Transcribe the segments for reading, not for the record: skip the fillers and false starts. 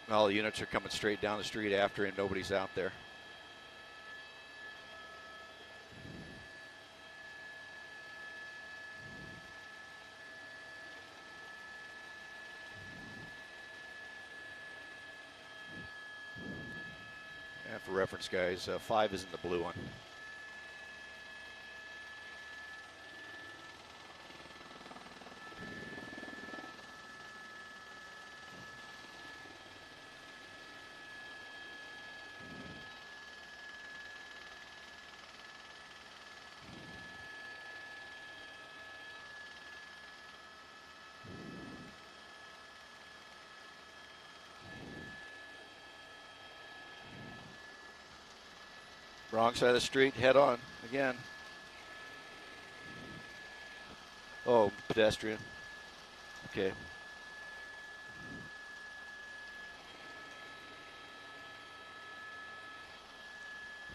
All the units are coming straight down the street after him. Nobody's out there. And for reference, guys, 5 is in the blue one. Wrong side of the street, head on again. Oh, pedestrian. Okay.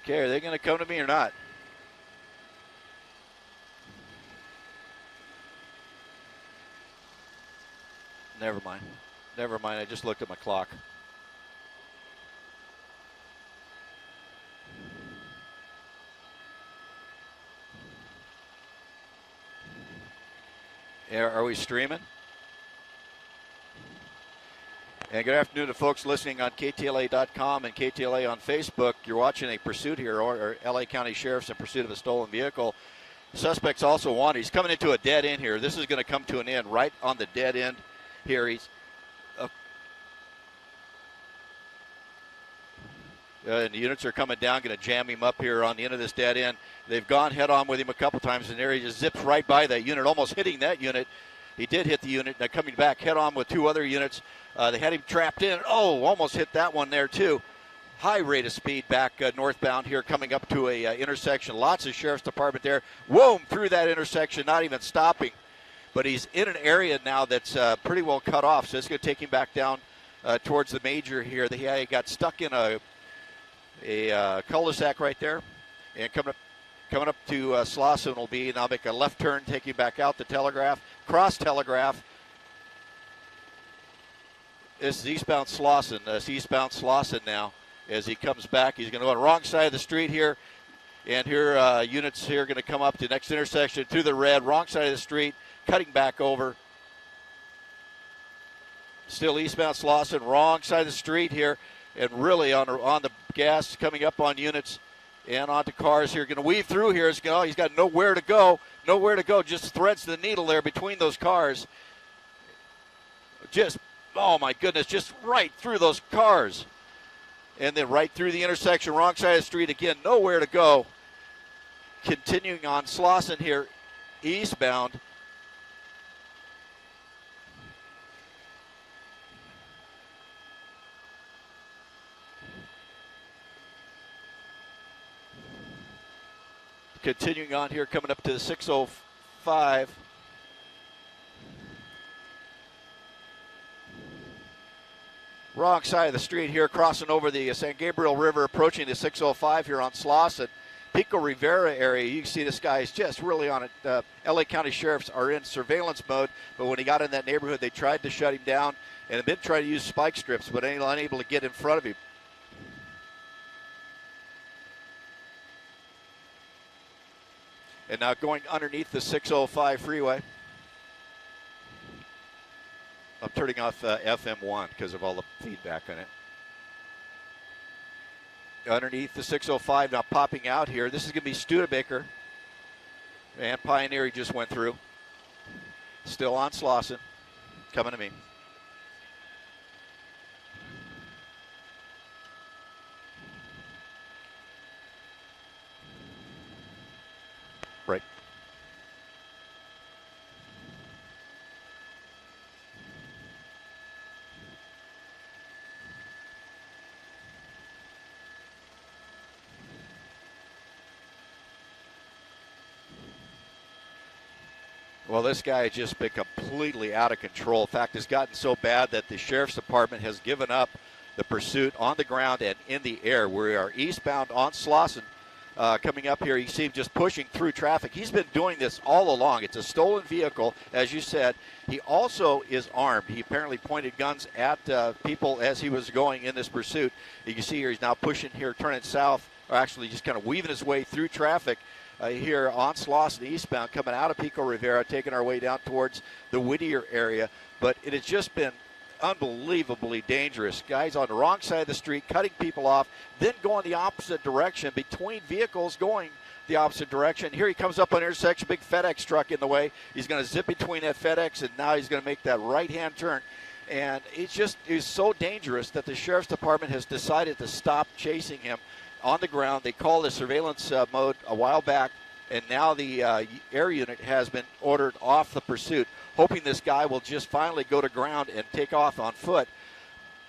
Okay, are they going to come to me or not? Never mind. Never mind, I just looked at my clock. Are we streaming? And good afternoon to folks listening on KTLA.com and KTLA on Facebook. You're watching a pursuit here, or LA County Sheriff's in pursuit of a stolen vehicle. Suspect's also wanted. He's coming into a dead end here. This is going to come to an end right on the dead end here. He's and the units are coming down, going to jam him up here on the end of this dead end. They've gone head-on with him a couple times, and there he just zips right by that unit, almost hitting that unit. He did hit the unit. Now coming back head-on with 2 other units. They had him trapped in. Oh, almost hit that one there, too. High rate of speed back northbound here, coming up to a intersection. Lots of Sheriff's Department there. Whoom, through that intersection, not even stopping. But he's in an area now that's pretty well cut off, so it's going to take him back down towards the major here. He got stuck in a cul-de-sac right there, and coming up to Slauson will be, and I'll make a left turn, taking back out the Telegraph, cross Telegraph. This is eastbound Slauson. This eastbound Slauson now as he comes back. He's going to go on the wrong side of the street here, and here units here are going to come up to the next intersection through the red, wrong side of the street, cutting back over. Still eastbound Slauson, wrong side of the street here. And really on the gas, coming up on units and onto cars here. Going to weave through here. He's got nowhere to go. Just threads the needle there between those cars. Just, oh my goodness, just right through those cars. And then right through the intersection, wrong side of the street again, nowhere to go. Continuing on Slauson here, eastbound. Continuing on here, coming up to the 605. Wrong side of the street here, crossing over the San Gabriel River, approaching the 605 here on Slauson. Pico Rivera area, you can see this guy is just really on it. LA County Sheriffs are in surveillance mode, but when he got in that neighborhood, they tried to shut him down and have been trying to use spike strips, but unable to get in front of him. And now going underneath the 605 freeway. I'm turning off FM1 because of all the feedback on it. Underneath the 605, now popping out here. This is going to be Studebaker. And Pioneer he just went through. Still on Slauson. Coming to me. Right. Well, this guy has just been completely out of control. In fact, it's gotten so bad that the Sheriff's Department has given up the pursuit on the ground and in the air. We are eastbound on Slauson, coming up here. You see him just pushing through traffic. He's been doing this all along. It's a stolen vehicle, as you said. He also is armed. He apparently pointed guns at people as he was going in this pursuit. You can see here he's now pushing here, turning south, or actually just kind of weaving his way through traffic here on Slauson eastbound, coming out of Pico Rivera, taking our way down towards the Whittier area. But it has just been unbelievably dangerous. Guys on the wrong side of the street, cutting people off, then going the opposite direction between vehicles going the opposite direction. Here he comes up on the intersection, big FedEx truck in the way. He's going to zip between that FedEx, and now he's going to make that right-hand turn. And it's just is so dangerous that the Sheriff's Department has decided to stop chasing him on the ground. They called the surveillance mode a while back, and now the air unit has been ordered off the pursuit, hoping this guy will just finally go to ground and take off on foot.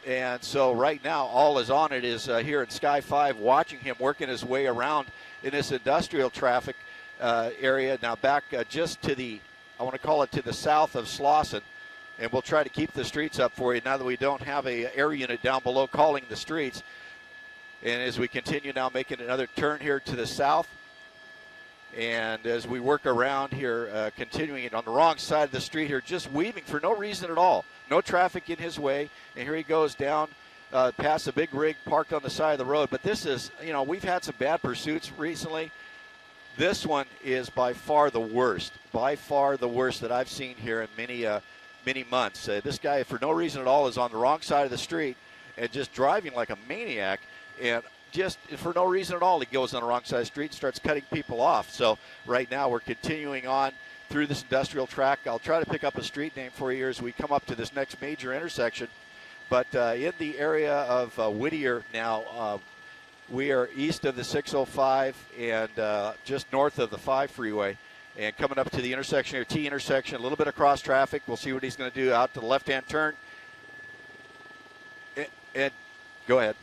And so right now, all is on it is here in Sky 5, watching him working his way around in this industrial traffic area. Now back just to the, I want to call it to the south of Slauson, and we'll try to keep the streets up for you now that we don't have a air unit down below calling the streets. And as we continue now making another turn here to the south, and as we work around here, continuing it on the wrong side of the street here, just weaving for no reason at all. No traffic in his way. And here he goes down past a big rig parked on the side of the road. But this is, you know, we've had some bad pursuits recently. This one is by far the worst that I've seen here in many months. This guy, for no reason at all, is on the wrong side of the street and just driving like a maniac. And just for no reason at all, he goes on the wrong side of the street and starts cutting people off. So right now we're continuing on through this industrial track. I'll try to pick up a street name for you as we come up to this next major intersection. But in the area of Whittier now, we are east of the 605 and just north of the 5 freeway. And coming up to the intersection here, T intersection, a little bit of cross traffic. We'll see what he's going to do out to the left-hand turn. And go ahead.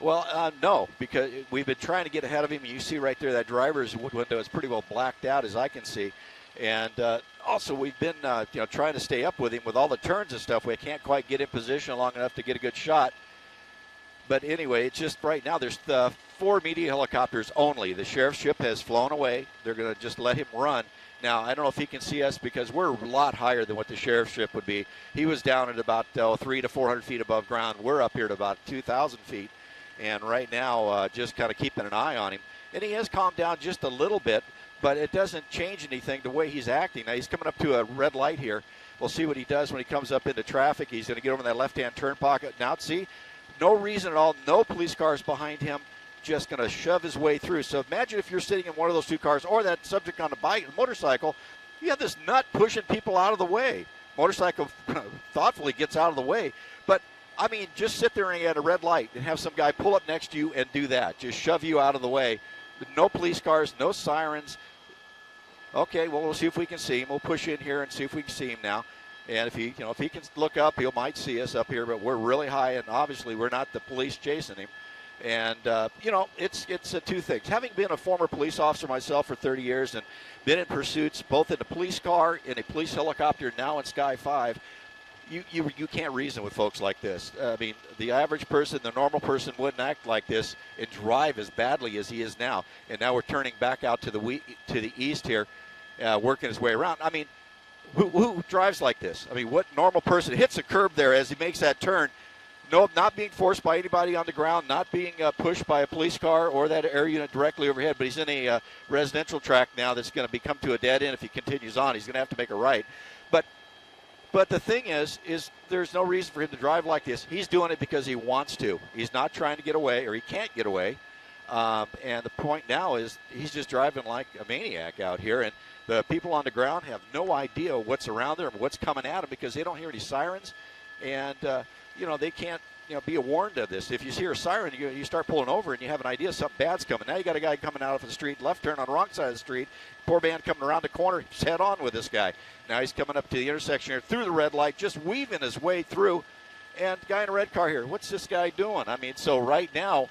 Well, no, because we've been trying to get ahead of him. You see right there that driver's window is pretty well blacked out, as I can see. And also we've been trying to stay up with him with all the turns and stuff. We can't quite get in position long enough to get a good shot. But anyway, it's just right now there's 4 media helicopters only. The sheriff's ship has flown away. They're going to just let him run. Now, I don't know if he can see us because we're a lot higher than what the sheriff's ship would be. He was down at about 300 to 400 feet above ground. We're up here at about 2,000 feet. And right now, just kind of keeping an eye on him. And he has calmed down just a little bit, but it doesn't change anything the way he's acting. Now, he's coming up to a red light here. We'll see what he does when he comes up into traffic. He's going to get over that left-hand turn pocket. Now, see, no reason at all, no police cars behind him, just going to shove his way through. So imagine if you're sitting in one of those 2 cars or that subject on a bike, motorcycle, you have this nut pushing people out of the way. Motorcycle thoughtfully gets out of the way, but I mean, just sit there at a red light and have some guy pull up next to you and do that. Just shove you out of the way. No police cars, no sirens. Okay, well, we'll see if we can see him. We'll push in here and see if we can see him now. And if he can look up, he might see us up here, but we're really high, and obviously we're not the police chasing him. And, it's 2 things. Having been a former police officer myself for 30 years and been in pursuits both in a police car, in a police helicopter, now in Sky 5, You can't reason with folks like this. I mean, the average person, the normal person wouldn't act like this and drive as badly as he is now. And now we're turning back out to the east here, working his way around. I mean, who drives like this? I mean, what normal person hits a curb there as he makes that turn? No, not being forced by anybody on the ground, not being pushed by a police car or that air unit directly overhead. But he's in a residential track now that's going to come to a dead end. If he continues on, he's going to have to make a right. But the thing is there's no reason for him to drive like this. He's doing it because he wants to. He's not trying to get away, or he can't get away. And the point now is he's just driving like a maniac out here. And the people on the ground have no idea what's around there and what's coming at them because they don't hear any sirens. And, they can't, be warned of this. If you hear a siren, you start pulling over and you have an idea something bad's coming. Now you got a guy coming out of the street, left turn on the wrong side of the street. Poor man coming around the corner, he's head on with this guy. Now he's coming up to the intersection here through the red light, just weaving his way through. And the guy in a red car here, what's this guy doing? I mean, so right now,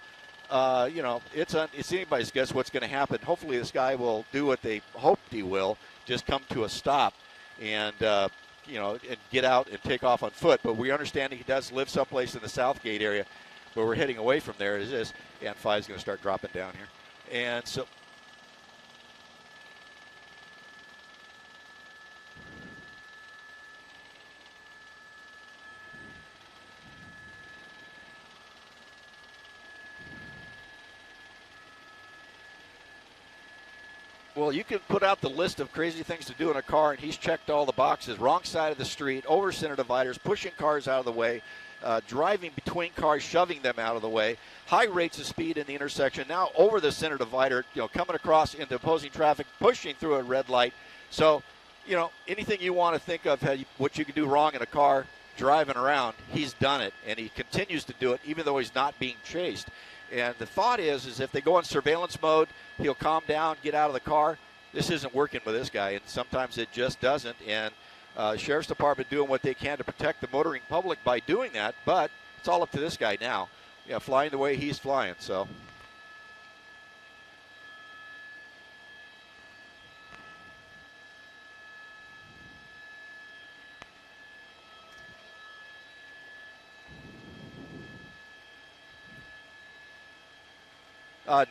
it's anybody's guess what's going to happen. Hopefully this guy will do what they hoped he will, just come to a stop and, and get out and take off on foot. But we understand he does live someplace in the Southgate area, but we're heading away from there. It is, and 5 is going to start dropping down here. And so well, you can put out the list of crazy things to do in a car, and he's checked all the boxes. Wrong side of the street, over center dividers, pushing cars out of the way, driving between cars, shoving them out of the way, high rates of speed in the intersection, now over the center divider, coming across into opposing traffic, pushing through a red light. So, anything you want to think of what you can do wrong in a car driving around, he's done it, and he continues to do it even though he's not being chased. And the thought is if they go in surveillance mode, he'll calm down, get out of the car. This isn't working with this guy, and sometimes it just doesn't. And Sheriff's Department doing what they can to protect the motoring public by doing that, but it's all up to this guy now. Yeah, flying the way he's flying, so.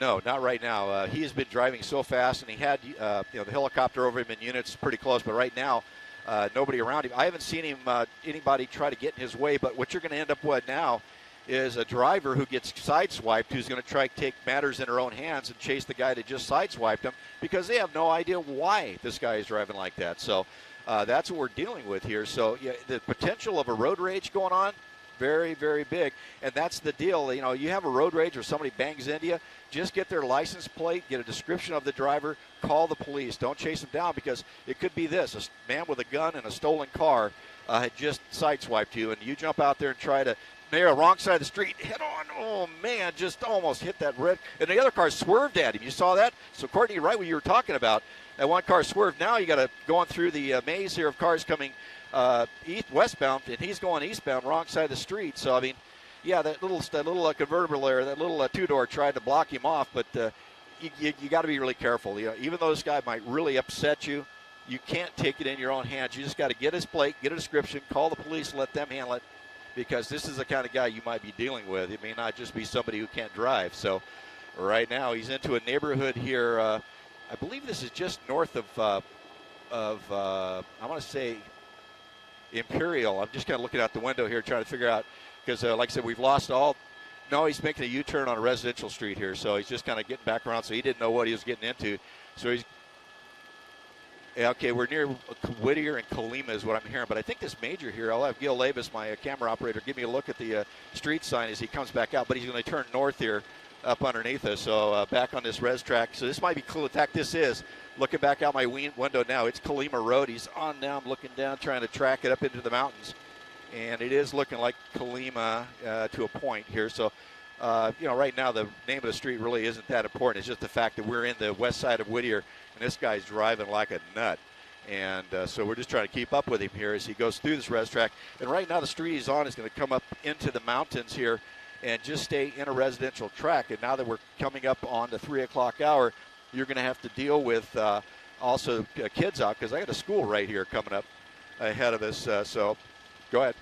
No, not right now. He has been driving so fast, and he had the helicopter over him in units pretty close. But right now, nobody around him. I haven't seen him anybody try to get in his way. But what you're going to end up with now is a driver who gets sideswiped, who's going to try to take matters in her own hands and chase the guy that just sideswiped him because they have no idea why this guy is driving like that. So that's what we're dealing with here. So yeah, the potential of a road rage going on, very, very big. And that's the deal. You have a road rage or somebody bangs into you, just get their license plate, get a description of the driver, call the police. Don't chase them down because it could be this. A man with a gun and a stolen car had just sideswiped you, and you jump out there and try to nail wrong side of the street, head on. Oh, man, just almost hit that red. And the other car swerved at him. You saw that? So, Courtney, right what you were talking about, that one car swerved. Now you got to go on through the maze here of cars coming westbound, and he's going eastbound, wrong side of the street. So, I mean, yeah, that little convertible there, that little two-door tried to block him off, but you got to be really careful. Even though this guy might really upset you, you can't take it in your own hands. You just got to get his plate, get a description, call the police, let them handle it, because this is the kind of guy you might be dealing with. It may not just be somebody who can't drive. So right now he's into a neighborhood here. I believe this is just north of I want to say Imperial. I'm just kind of looking out the window here trying to figure out, because like I said, we've lost all. No, he's making a U-turn on a residential street here, so he's just kind of getting back around, so he didn't know what he was getting into. So he's, okay, we're near Whittier and Colima is what I'm hearing, but I think this major here, I'll have Gil Labus, my camera operator, give me a look at the street sign as he comes back out, but he's going to turn north here up underneath us, so back on this res track. So this might be cool. In fact, this is, looking back out my window now, it's Colima Road. He's on now. I'm looking down, trying to track it up into the mountains. And it is looking like Colima to a point here. So, right now the name of the street really isn't that important. It's just the fact that we're in the west side of Whittier, and this guy's driving like a nut. And so we're just trying to keep up with him here as he goes through this res track. And right now the street he's on is going to come up into the mountains here and just stay in a residential track. And now that we're coming up on the 3 o'clock hour, you're going to have to deal with also kids out, because I got a school right here coming up ahead of us. So go ahead.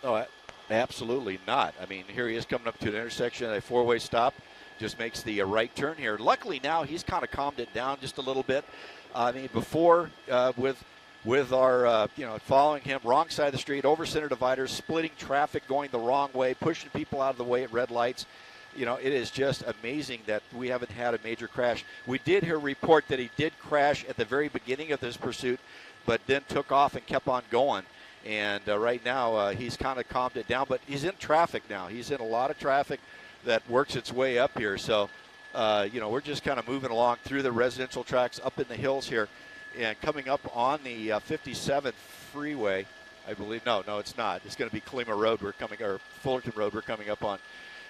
Oh, absolutely not. I mean, here he is coming up to an intersection, a four-way stop, just makes the right turn here. Luckily now he's kind of calmed it down just a little bit. I mean, before with our, following him, wrong side of the street, over center dividers, splitting traffic, going the wrong way, pushing people out of the way at red lights. It is just amazing that we haven't had a major crash. We did hear a report that he did crash at the very beginning of this pursuit, but then took off and kept on going. And right now he's kind of calmed it down, but he's in traffic now. He's in a lot of traffic that works its way up here. So, we're just kind of moving along through the residential tracks up in the hills here. and coming up on the 57th freeway, I believe. No, it's not. It's going to be Kalima Road. Or Fullerton Road. We're coming up on,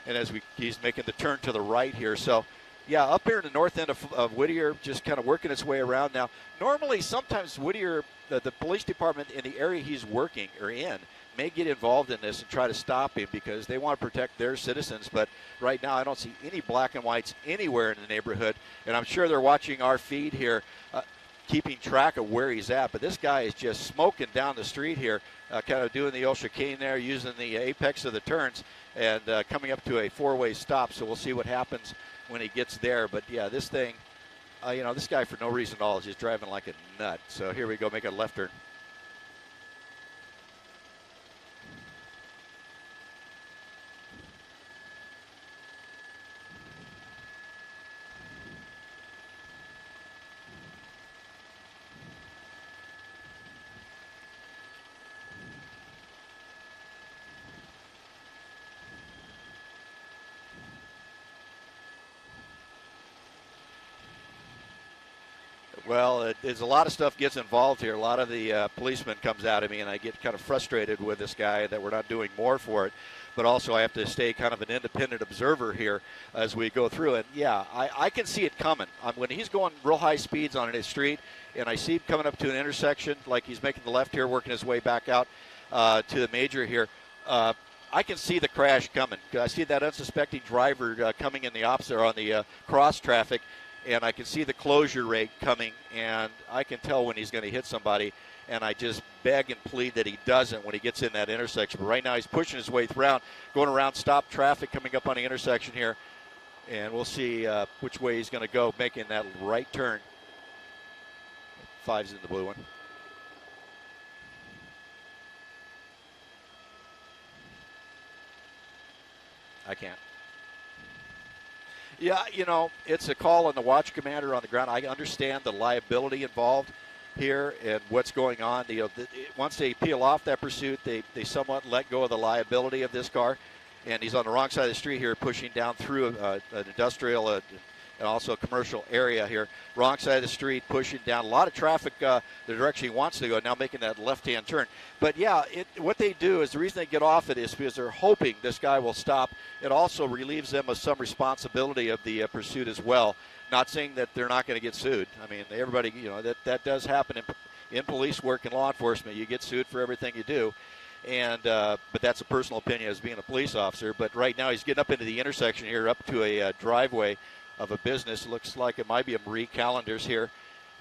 and as he's making the turn to the right here. So, yeah, up here in the north end of Whittier, just kind of working its way around now. Normally, sometimes Whittier, the police department in the area he's working or in, may get involved in this and try to stop him because they want to protect their citizens. But right now, I don't see any black and whites anywhere in the neighborhood, and I'm sure they're watching our feed here, keeping track of where he's at. But this guy is just smoking down the street here, kind of doing the old chicane there, using the apex of the turns, and coming up to a four-way stop. So we'll see what happens when he gets there. But, yeah, this thing, this guy for no reason at all is just driving like a nut. So here we go, make a left turn. Well, there's a lot of stuff gets involved here. A lot of the policemen comes out at me, and I get kind of frustrated with this guy that we're not doing more for it. But also I have to stay kind of an independent observer here as we go through. And, yeah, I can see it coming. When he's going real high speeds on his street, and I see him coming up to an intersection, like he's making the left here, working his way back out to the major here, I can see the crash coming. I see that unsuspecting driver coming in the opposite or on the cross traffic, and I can see the closure rate coming, and I can tell when he's going to hit somebody, and I just beg and plead that he doesn't when he gets in that intersection. But right now he's pushing his way around, going around stop traffic coming up on the intersection here, and we'll see which way he's going to go, making that right turn. 5's in the blue one. I can't. Yeah, it's a call on the watch commander on the ground. I understand the liability involved here and what's going on. Once they peel off that pursuit, they somewhat let go of the liability of this car. And he's on the wrong side of the street here, pushing down through an industrial and also a commercial area here. Wrong side of the street, pushing down. A lot of traffic the direction he wants to go, now making that left-hand turn. But, yeah, what they do is the reason they get off it is because they're hoping this guy will stop. It also relieves them of some responsibility of the pursuit as well. Not saying that they're not going to get sued. I mean, everybody, that does happen in police work and law enforcement. You get sued for everything you do. And but that's a personal opinion as being a police officer. But right now he's getting up into the intersection here, up to a driveway of a business. Looks like it might be a Marie Callender's here,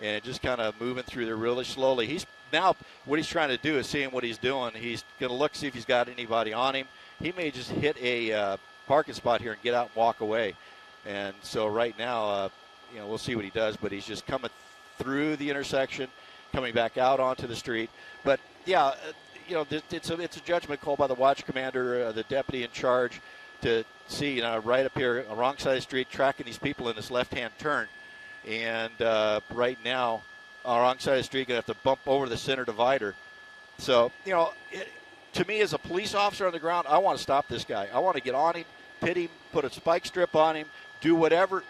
and just kind of moving through there really slowly. He's now, what he's trying to do is seeing what he's doing. He's going to look, see if he's got anybody on him. He may just hit a parking spot here and get out and walk away. And so right now, we'll see what he does, but he's just coming through the intersection, coming back out onto the street. But, yeah, it's a judgment call by the watch commander, the deputy in charge, to see, right up here, wrong side of the street, tracking these people in this left-hand turn. And right now, wrong side of the street, going to have to bump over the center divider. So, to me, as a police officer on the ground, I want to stop this guy. I want to get on him, pit him, put a spike strip on him, do whatever.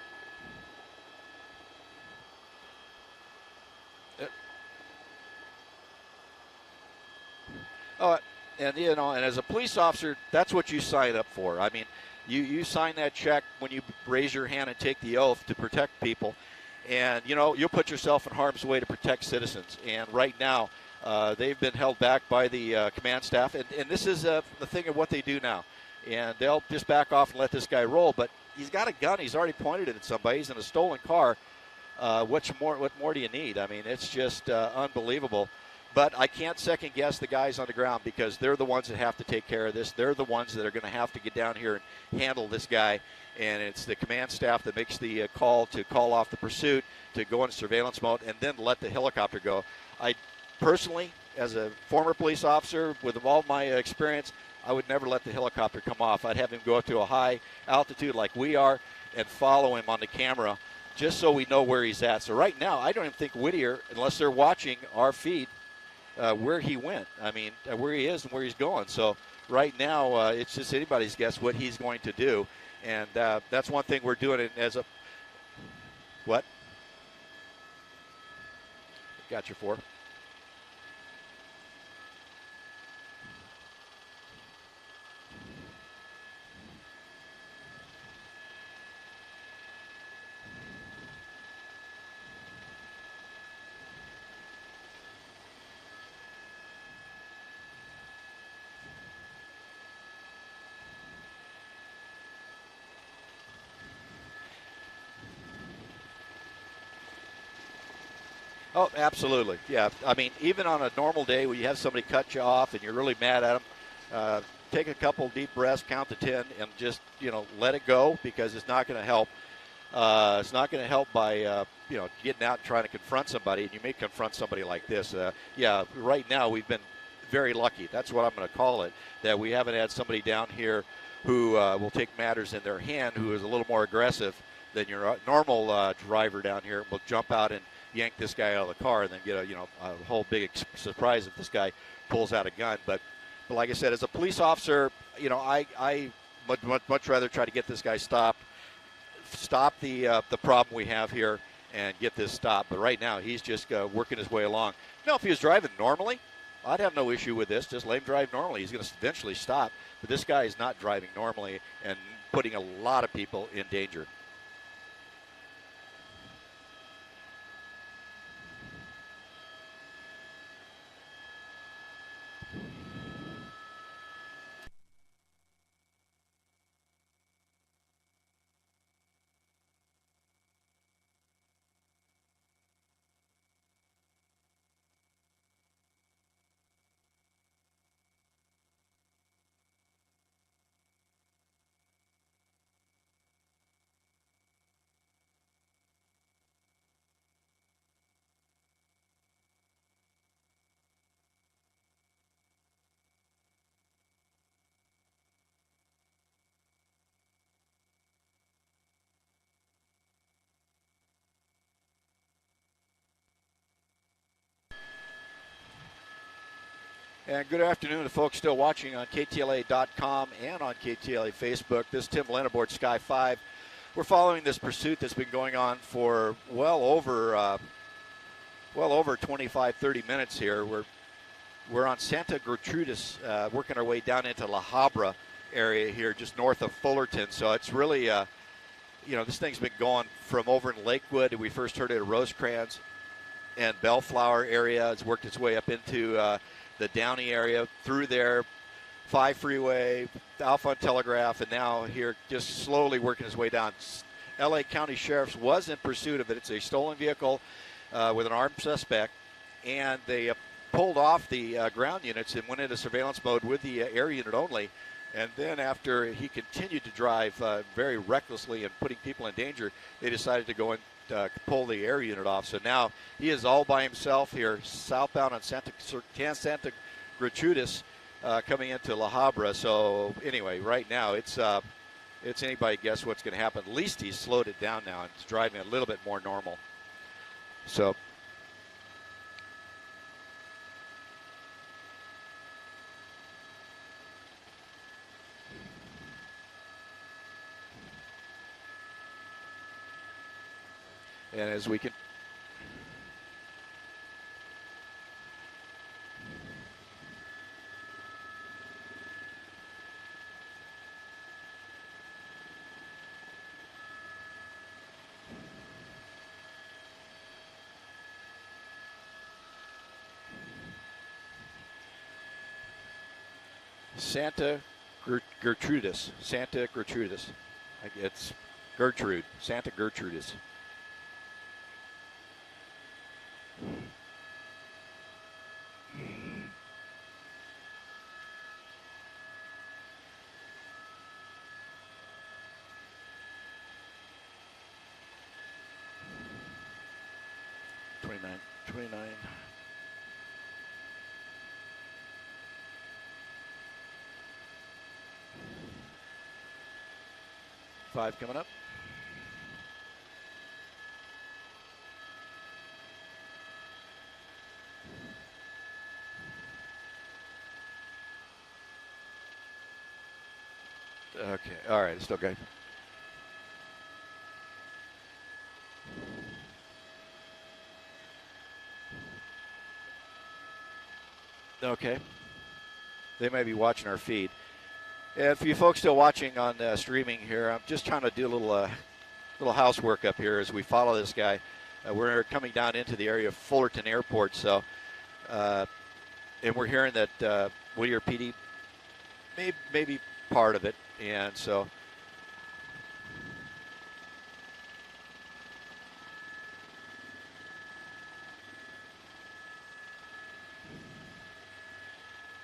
And as a police officer, that's what you sign up for. I mean, you sign that check when you raise your hand and take the oath to protect people. And, you'll put yourself in harm's way to protect citizens. And right now, they've been held back by the command staff. And this is the thing of what they do now. And they'll just back off and let this guy roll. But he's got a gun. He's already pointed it at somebody. He's in a stolen car. What more do you need? I mean, it's just unbelievable. But I can't second-guess the guys on the ground because they're the ones that have to take care of this. They're the ones that are going to have to get down here and handle this guy. And it's the command staff that makes the call to call off the pursuit, to go into surveillance mode, and then let the helicopter go. I personally, as a former police officer, with all my experience, I would never let the helicopter come off. I'd have him go up to a high altitude like we are and follow him on the camera just so we know where he's at. So right now, I don't even think Whittier, unless they're watching our feed, where he went. I mean, where he is and where he's going. So right now, it's just anybody's guess what he's going to do. And that's one thing we're doing it as a – what? got your 4. Oh, absolutely. Yeah. I mean, even on a normal day where you have somebody cut you off and you're really mad at them, take a couple deep breaths, count to 10, and just, let it go, because it's not going to help. It's not going to help by, getting out and trying to confront somebody, and you may confront somebody like this. Yeah, right now we've been very lucky. That's what I'm going to call it, that we haven't had somebody down here who will take matters in their hand, who is a little more aggressive than your normal driver down here, will jump out and yank this guy out of the car and then get a whole big surprise if this guy pulls out a gun. But like I said, as a police officer, I would much rather try to get this guy stopped, stop the problem we have here, and get this stopped. But right now, he's just working his way along. If he was driving normally, I'd have no issue with this. Just let him drive normally. He's going to eventually stop. But this guy is not driving normally and putting a lot of people in danger. And good afternoon to folks still watching on KTLA.com and on KTLA Facebook. This is Tim Lynn aboard Sky 5. We're following this pursuit that's been going on for well over 25, 30 minutes here. We're on Santa Gertrudis, working our way down into La Habra area here, just north of Fullerton. So it's really, this thing's been going from over in Lakewood. We first heard it at Rosecrans and Bellflower area. It's worked its way up into the Downey area, through there, 5 freeway, Alpha and Telegraph, and now here just slowly working his way down. L.A. County Sheriff's was in pursuit of it. It's a stolen vehicle with an armed suspect, and they pulled off the ground units and went into surveillance mode with the air unit only. And then after he continued to drive very recklessly and putting people in danger, they decided to go and pull the air unit off. So now he is all by himself here, southbound on Santa Gertrudis, coming into La Habra. So anyway, right now it's anybody guess what's going to happen. At least he's slowed it down now and is driving a little bit more normal. So and as we can Santa Gertrudis. It's Gertrude. Santa Gertrudis. Twenty-nine. 5 coming up. Okay, all right, it's still good. Okay. They may be watching our feed. And for you folks still watching on streaming here, I'm just trying to do a little housework up here as we follow this guy. We're coming down into the area of Fullerton Airport, so and we're hearing that Whittier PD may be part of it, and so.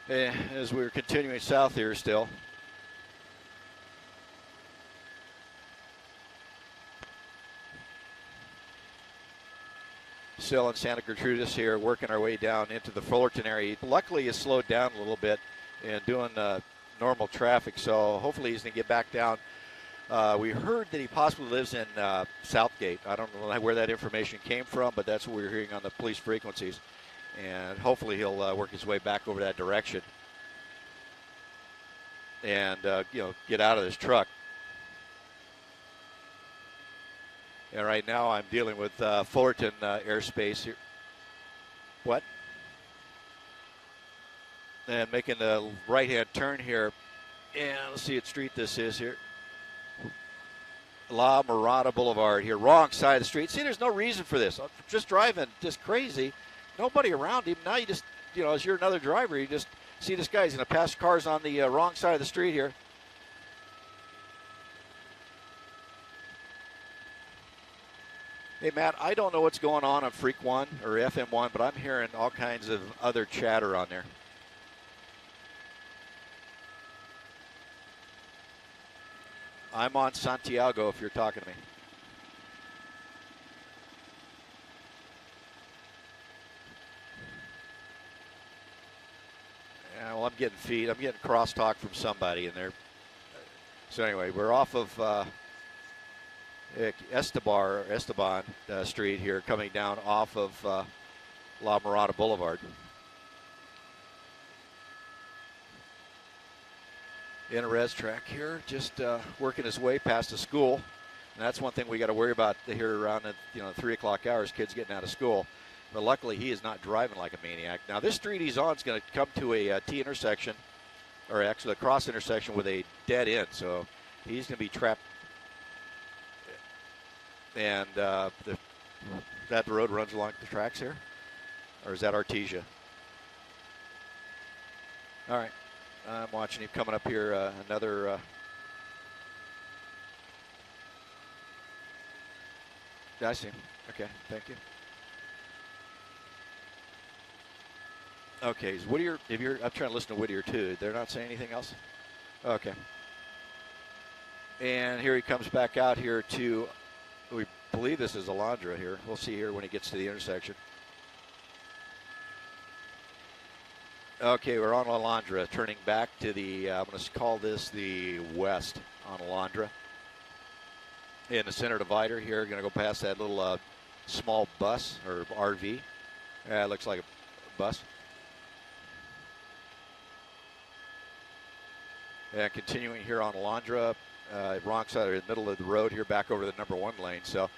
As we're continuing south here still. Still in Santa Gertrudis here, working our way down into the Fullerton area. Luckily, it's slowed down a little bit and doing normal traffic, so hopefully he's going to get back down. We heard that he possibly lives in Southgate. I don't know where that information came from, but that's what we're hearing on the police frequencies. And hopefully he'll work his way back over that direction and, get out of this truck. And right now I'm dealing with Fullerton airspace here. What? And making the right-hand turn here. And let's see what street this is here. La Mirada Boulevard here. Wrong side of the street. See, there's no reason for this. Just driving just crazy. Nobody around him. Now you just, as you're another driver, you just see this guy. He's going to pass cars on the wrong side of the street here. Hey, Matt, I don't know what's going on Freak 1 or FM 1, but I'm hearing all kinds of other chatter on there. I'm on Santiago if you're talking to me. Yeah, well, I'm getting feed. I'm getting crosstalk from somebody in there. So anyway, we're off of Esteban Street here, coming down off of La Mirada Boulevard. In a res track here, just working his way past the school. And that's one thing we got to worry about here around the 3 o'clock hours, kids getting out of school. But luckily, he is not driving like a maniac. Now, this street he's on is going to come to a T intersection, or actually a cross intersection with a dead end. So he's going to be trapped. And that road runs along the tracks here? Or is that Artesia? All right. I'm watching him coming up here. Another. I see him. Okay, thank you. Okay, is Whittier? I'm trying to listen to Whittier too. They're not saying anything else. Okay. And here he comes back out here to. We believe this is Alondra here. We'll see here when he gets to the intersection. Okay, we're on Alondra, turning back to the, I'm going to call this the west on Alondra. In the center divider here, going to go past that little small bus or RV. It looks like a bus. And continuing here on Alondra, wrong side, or the middle of the road here, back over the number 1 lane. So,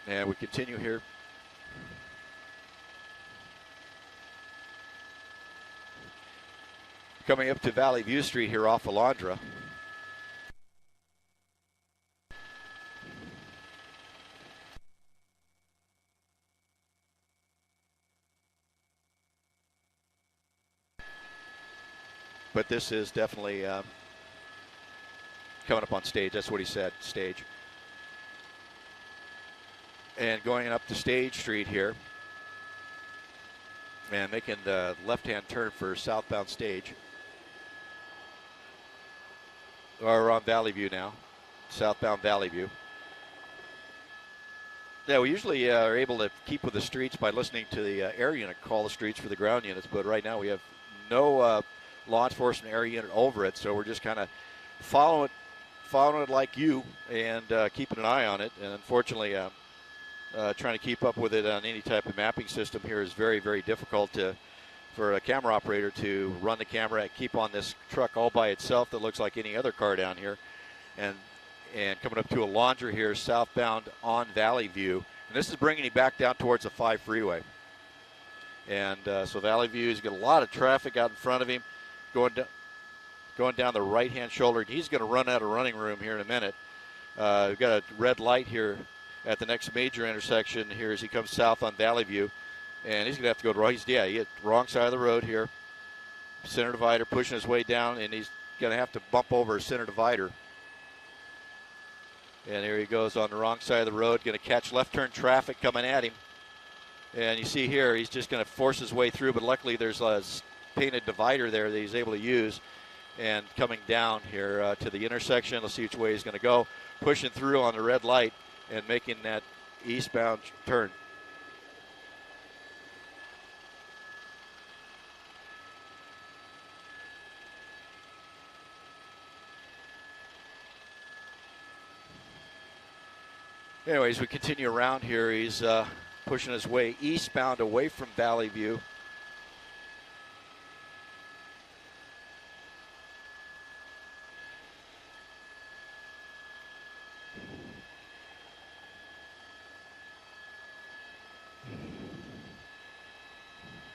and we continue here. Coming up to Valley View Street here off Alondra. But this is definitely coming up on stage. That's what he said, stage. And going up to Stage Street here. And making the left-hand turn for southbound Stage. We're on Valley View now, southbound Valley View. Yeah, we usually are able to keep with the streets by listening to the air unit call the streets for the ground units, but right now we have no law enforcement air unit over it, so we're just kind of following it like you and keeping an eye on it. And unfortunately, trying to keep up with it on any type of mapping system here is very, very difficult to for a camera operator to run the camera and keep on this truck all by itself that looks like any other car down here. And coming up to a laundry here, southbound on Valley View. And this is bringing him back down towards the 5 freeway. And so Valley View, he's got a lot of traffic out in front of him going down the right-hand shoulder. He's going to run out of running room here in a minute. We've got a red light here at the next major intersection here as he comes south on Valley View. And he's going to have to go to right. He hit the wrong side of the road here. Center divider pushing his way down, and he's going to have to bump over a center divider. And here he goes on the wrong side of the road, going to catch left turn traffic coming at him. And you see here, he's just going to force his way through, but luckily there's a painted divider there that he's able to use. And coming down here to the intersection, let's see which way he's going to go. Pushing through on the red light and making that eastbound turn. Anyways, we continue around here. He's pushing his way eastbound away from Valley View.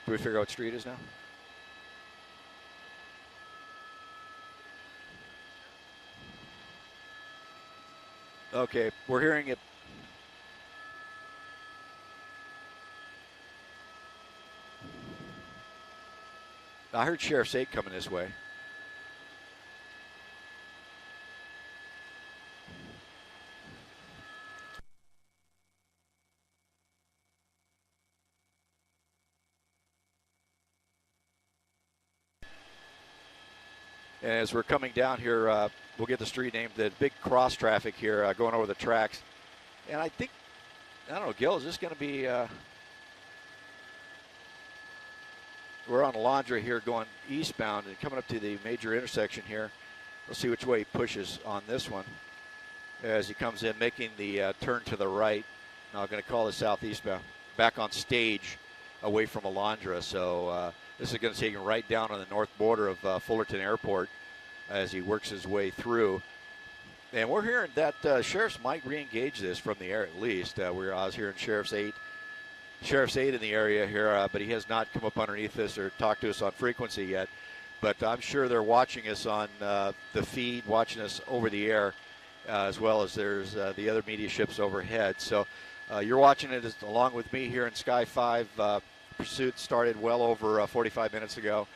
Do we figure out what street it is now? Okay, we're hearing it. I heard Sheriff's 8 coming this way. And as we're coming down here, we'll get the street name, the big cross traffic here going over the tracks. And I think, I don't know, Gil, is this going to be, we're on Alondra here going eastbound and coming up to the major intersection here. We'll see which way he pushes on this one as he comes in, making the turn to the right. Now I'm going to call this southeastbound, back on Stage away from Alondra. So this is going to take him right down on the north border of Fullerton Airport as he works his way through. And we're hearing that sheriffs might re-engage this from the air at least. I was hearing Sheriff's 8 in the area here, but he has not come up underneath this or talked to us on frequency yet. But I'm sure they're watching us on the feed, watching us over the air, as well as there's the other media ships overhead. So you're watching it along with me here in Sky 5. Pursuit started well over 45 minutes ago.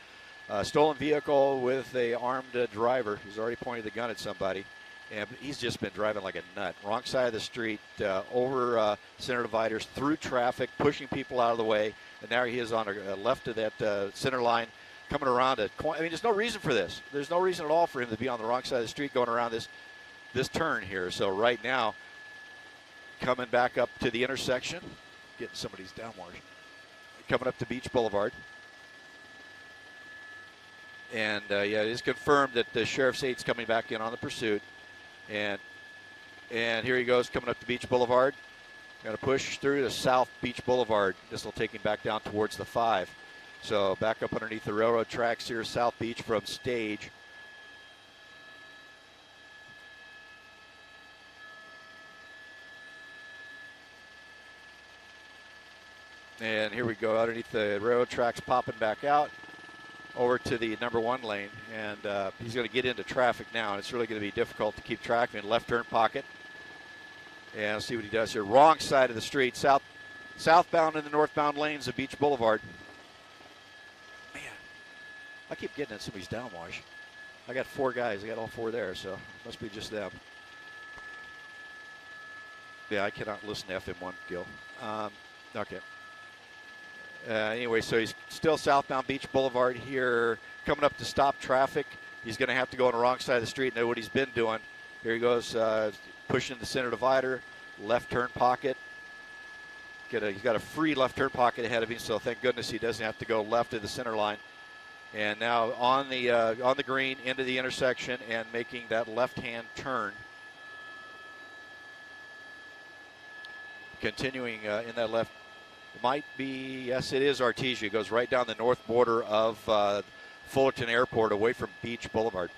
Stolen vehicle with a armed driver. He's already pointed the gun at somebody. And he's just been driving like a nut. Wrong side of the street, over center dividers, through traffic, pushing people out of the way. And now he is on a left of that center line, coming around a corner. I mean, there's no reason for this. There's no reason at all for him to be on the wrong side of the street going around this turn here. So right now, coming back up to the intersection, getting somebody's downwash, coming up to Beach Boulevard. And, yeah, it is confirmed that the Sheriff's 8's coming back in on the pursuit. And here he goes, coming up to Beach Boulevard. Going to push through to South Beach Boulevard. This will take him back down towards the 5. So back up underneath the railroad tracks here, South Beach from Stage. And here we go, underneath the railroad tracks, popping back out over to the number 1 lane, and he's going to get into traffic now, and it's really going to be difficult to keep track of him. Left turn pocket, and let's see what he does here. Wrong side of the street, southbound in the northbound lanes of Beach Boulevard. Man, I keep getting in somebody's downwash. I got 4 guys. I got all 4 there, so it must be just them. Yeah, I cannot listen to FM1, Gil. Okay. Anyway, so he's still southbound Beach Boulevard here, coming up to stop traffic. He's going to have to go on the wrong side of the street and know what he's been doing. Here he goes, pushing the center divider, left turn pocket. He's got a free left turn pocket ahead of him, so thank goodness he doesn't have to go left of the center line. And now on the green into the intersection and making that left-hand turn. Continuing in that left Might be, yes, it is Artesia. It goes right down the north border of Fullerton Airport away from Beach Boulevard.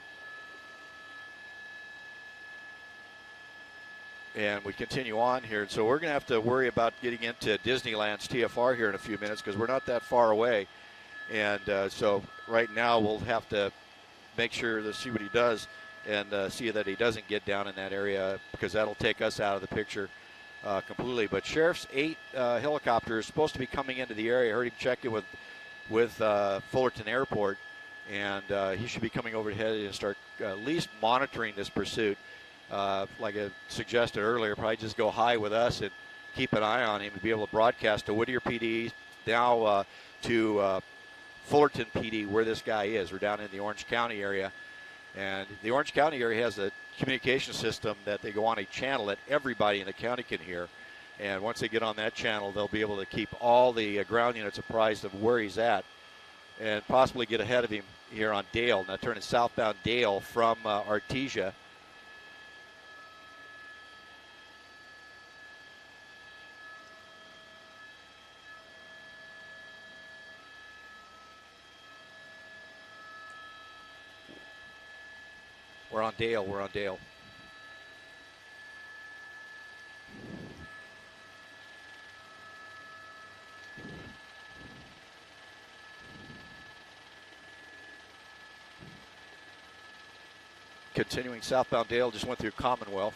And we continue on here. So we're going to have to worry about getting into Disneyland's TFR here in a few minutes because we're not that far away. And so right now we'll have to make sure to see what he does and see that he doesn't get down in that area because that'll take us out of the picture completely. But Sheriff's 8 helicopter is supposed to be coming into the area. I heard him check it with Fullerton Airport, and he should be coming overhead and start at least monitoring this pursuit. Like I suggested earlier, probably just go high with us and keep an eye on him and be able to broadcast to Whittier PD, now to Fullerton PD, where this guy is. We're down in the Orange County area, and the Orange County area has a communication system that they go on a channel that everybody in the county can hear, and once they get on that channel, they'll be able to keep all the ground units apprised of where he's at and possibly get ahead of him here on Dale. Now turning southbound Dale from Artesia. We're on Dale. Continuing southbound Dale, just went through Commonwealth.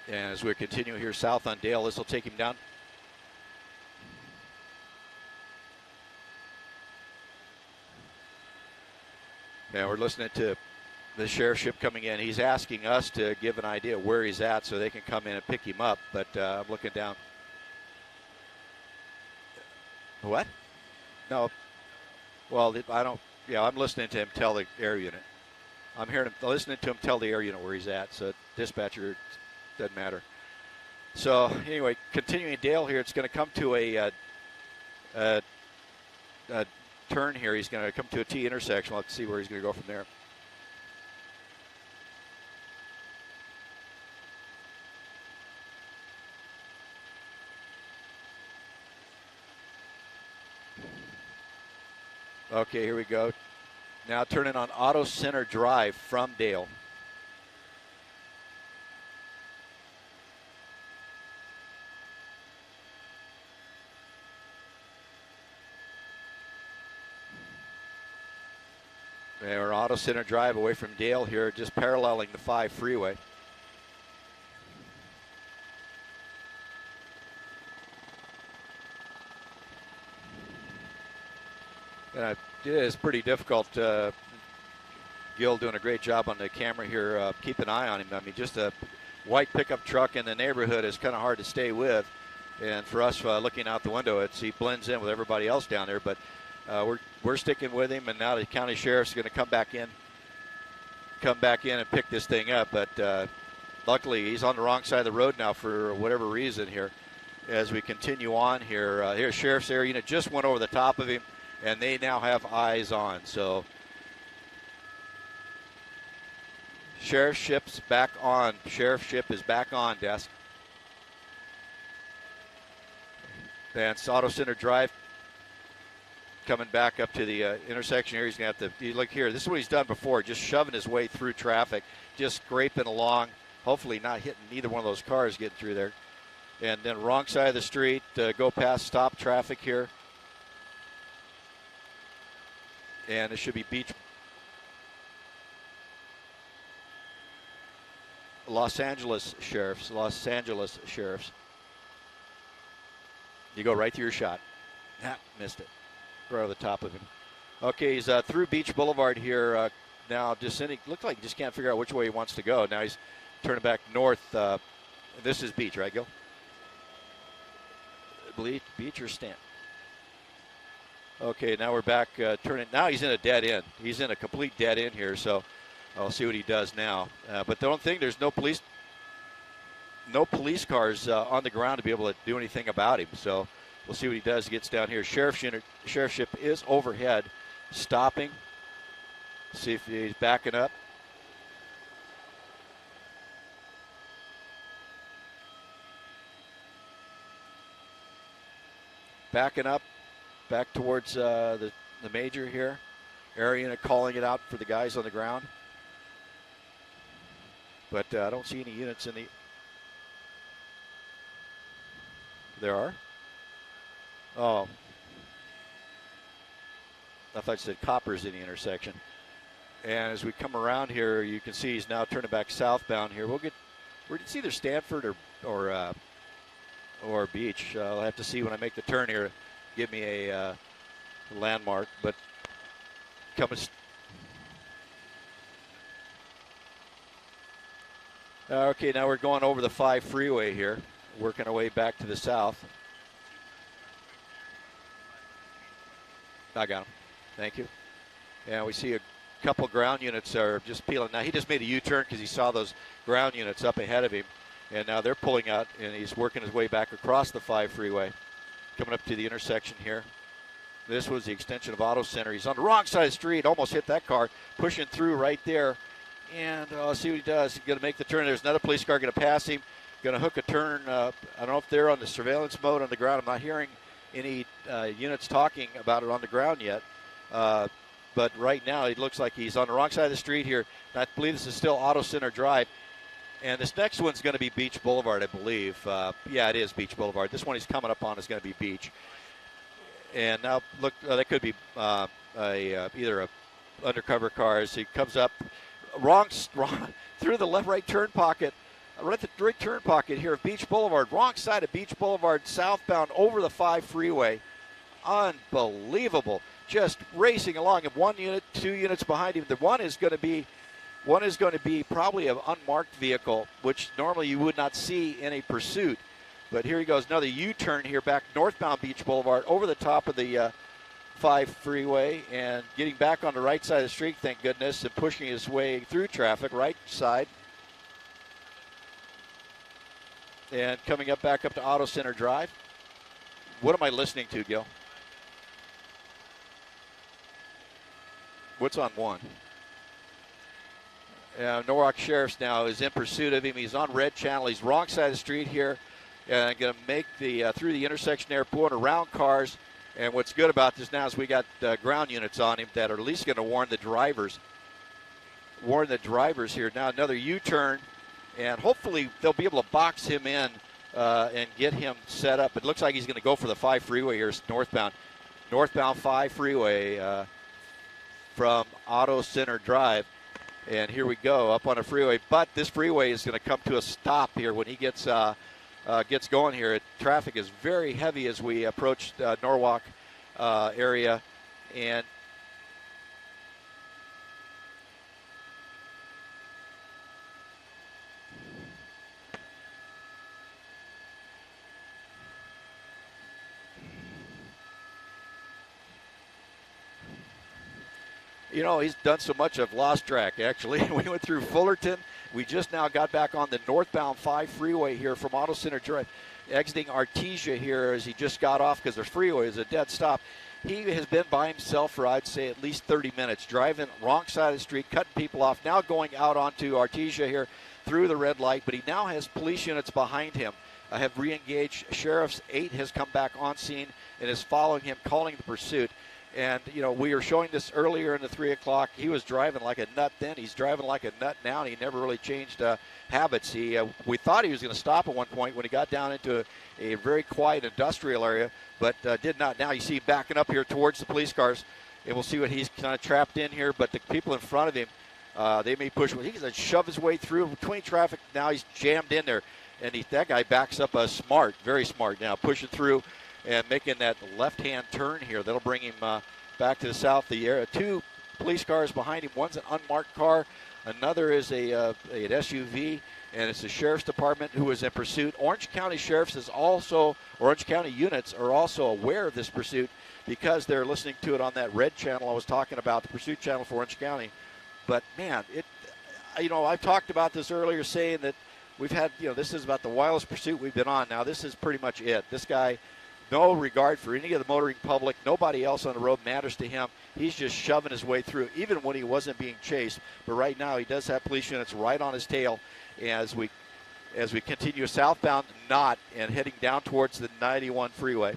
And as we continue here south on Dale, this will take him down. Now we're listening to the sheriff's ship coming in. He's asking us to give an idea of where he's at so they can come in and pick him up, but I'm looking down. What? No. Well, I don't. Yeah, I'm listening to him tell the air unit. I'm listening to him tell the air unit where he's at, so dispatcher, doesn't matter. So anyway, continuing Dale here, it's going to come to a turn here. He's going to come to a T intersection. Let's see where he's going to go from there. Okay, here we go. Now turning on Auto Center Drive from Dale. We're Auto Center Drive away from Dale here, just paralleling the 5 freeway. It is pretty difficult. Gil doing a great job on the camera here. Keep an eye on him. I mean, just a white pickup truck in the neighborhood is kind of hard to stay with. And for us looking out the window, he blends in with everybody else down there. But we're sticking with him, and now the county sheriff's going to come back in and pick this thing up. But luckily, he's on the wrong side of the road now for whatever reason here. As we continue on here, here's Sheriff's Air Unit just went over the top of him, and they now have eyes on. So Sheriff's ship's back on. Sheriff's ship is back on, desk. And Auto Center Drive coming back up to the intersection here. He's going to have to, look here, this is what he's done before, just shoving his way through traffic, just scraping along, hopefully not hitting either one of those cars getting through there. And then wrong side of the street, go past stop traffic here. And it should be Los Angeles Sheriffs. You go right through your shot. Missed it. Right over the top of him. Okay, he's through Beach Boulevard here. Now descending. Looks like he just can't figure out which way he wants to go. Now he's turning back north. This is Beach, right, Gil? Beach or Stanton? Okay, now we're back turning. Now he's in a dead end. He's in a complete dead end here, so I'll see what he does now. But the only thing, there's no police cars on the ground to be able to do anything about him. So we'll see what he does. He gets down here. Sheriff's ship is overhead, stopping. See if he's backing up. Backing up, back towards the major here. Area unit calling it out for the guys on the ground. But I don't see any units in the... There are? Oh. I thought you said coppers in the intersection. And as we come around here, you can see he's now turning back southbound here. It's either Stanford or Beach. I'll have to see when I make the turn here. Give me a landmark, but coming. Okay, now we're going over the 5 freeway here, working our way back to the south. I got him. Thank you. And we see a couple ground units are just peeling. Now, he just made a U-turn because he saw those ground units up ahead of him. And now they're pulling out, and he's working his way back across the 5 freeway, coming up to the intersection here. This was the extension of Auto Center. He's on the wrong side of the street, almost hit that car, pushing through right there. And see what he does. He's going to make the turn. There's another police car going to pass him, going to hook a turn. I don't know if they're on the surveillance mode on the ground. I'm not hearing any units talking about it on the ground yet. But right now, it looks like he's on the wrong side of the street here. And I believe this is still Auto Center Drive. And this next one's going to be Beach Boulevard, I believe. Yeah, it is Beach Boulevard. This one he's coming up on is going to be Beach. And now, look, that could be either a undercover car as he comes up wrong through the left-right turn pocket. Right at the right turn pocket here of Beach Boulevard. Wrong side of Beach Boulevard, southbound over the 5 freeway. Unbelievable. Just racing along. And 1 unit, 2 units behind him. The one is going to be probably an unmarked vehicle, which normally you would not see in a pursuit. But here he goes, another U-turn here back northbound Beach Boulevard over the top of the 5 freeway and getting back on the right side of the street, thank goodness, and pushing his way through traffic, right side. And coming up back up to Auto Center Drive. What am I listening to, Gil? What's on 1? Norwalk Sheriff's now is in pursuit of him. He's on red channel. He's wrong side of the street here. And going to make the through the intersection there, pulling around cars. And what's good about this now is we got ground units on him that are at least going to warn the drivers. Warn the drivers here. Now another U-turn. And hopefully they'll be able to box him in and get him set up. It looks like he's going to go for the 5 freeway here, northbound. Northbound 5 freeway from Auto Center Drive. And here we go, up on a freeway. But this freeway is going to come to a stop here when he gets going here. Traffic is very heavy as we approach Norwalk area. And you know, he's done so much, I've lost track, actually. We went through Fullerton. We just now got back on the northbound 5 freeway here from Auto Center Drive, exiting Artesia here as he just got off because the freeway is a dead stop. He has been by himself for, I'd say, at least 30 minutes, driving wrong side of the street, cutting people off, now going out onto Artesia here through the red light, but he now has police units behind him. Have re-engaged. Sheriff's 8 has come back on scene and is following him, calling the pursuit. And, you know, we were showing this earlier in the 3 o'clock. He was driving like a nut then. He's driving like a nut now, and he never really changed habits. We thought he was going to stop at one point when he got down into a very quiet industrial area, but did not. Now you see him backing up here towards the police cars, and we'll see what he's kind of trapped in here. But the people in front of him, they may push. He's going to shove his way through between traffic. Now he's jammed in there, and that guy backs up smart, very smart now, pushing through and making that left-hand turn here. That'll bring him back to the south. The area. 2 police cars behind him. One's an unmarked car. Another is an SUV, and it's the Sheriff's Department who is in pursuit. Orange County Sheriff's is also, Orange County units are also aware of this pursuit because they're listening to it on that red channel I was talking about, the pursuit channel for Orange County. But, man, I've talked about this earlier, saying that we've had, this is about the wildest pursuit we've been on. Now, this is pretty much it. This guy no regard for any of the motoring public. Nobody else on the road matters to him. He's just shoving his way through, even when he wasn't being chased. But right now, he does have police units right on his tail as we continue southbound Knott and heading down towards the 91 freeway.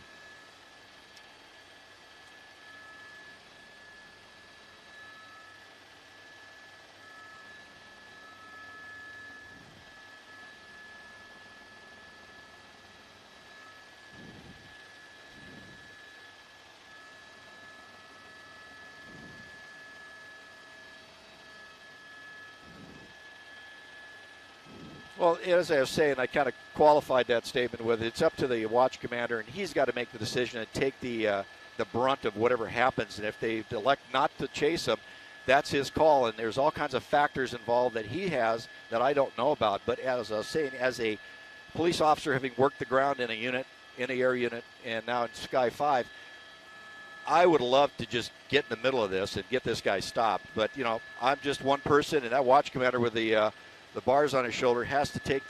Well, as I was saying, I kind of qualified that statement with it's up to the watch commander, and he's got to make the decision and take the brunt of whatever happens. And if they elect not to chase him, that's his call. And there's all kinds of factors involved that he has that I don't know about. But as I was saying, as a police officer, having worked the ground in a unit, in the air unit, and now in Sky 5, I would love to just get in the middle of this and get this guy stopped. But, you know, I'm just one person, and that watch commander with the bars on his shoulder has to take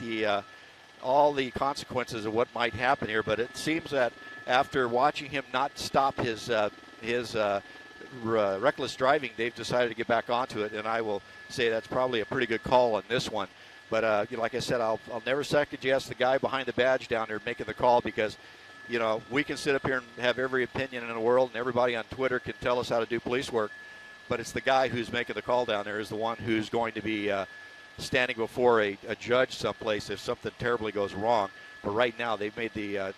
all the consequences of what might happen here. But it seems that after watching him not stop his reckless driving, they've decided to get back onto it, and I will say that's probably a pretty good call on this one. But you know, like I said, I'll never second guess the guy behind the badge down there making the call, because you know, we can sit up here and have every opinion in the world, and everybody on Twitter can tell us how to do police work, but it's the guy who's making the call down there is the one who's going to be standing before a judge someplace if something terribly goes wrong. But right now, they've made the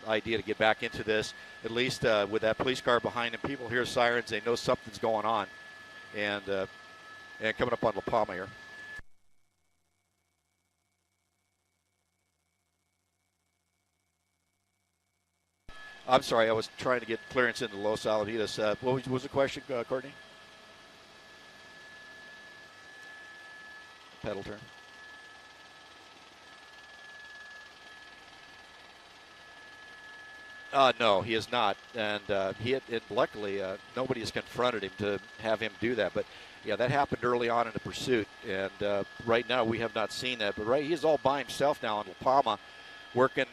idea to get back into this, at least with that police car behind them. People hear sirens, they know something's going on, and coming up on La Palma here. I'm sorry, I was trying to get clearance into Los Alamitos. What was the question, Courtney? Pedal turn. No, he is not, and luckily nobody has confronted him to have him do that. But yeah, that happened early on in the pursuit, and right now we have not seen that. But he's all by himself now in La Palma, working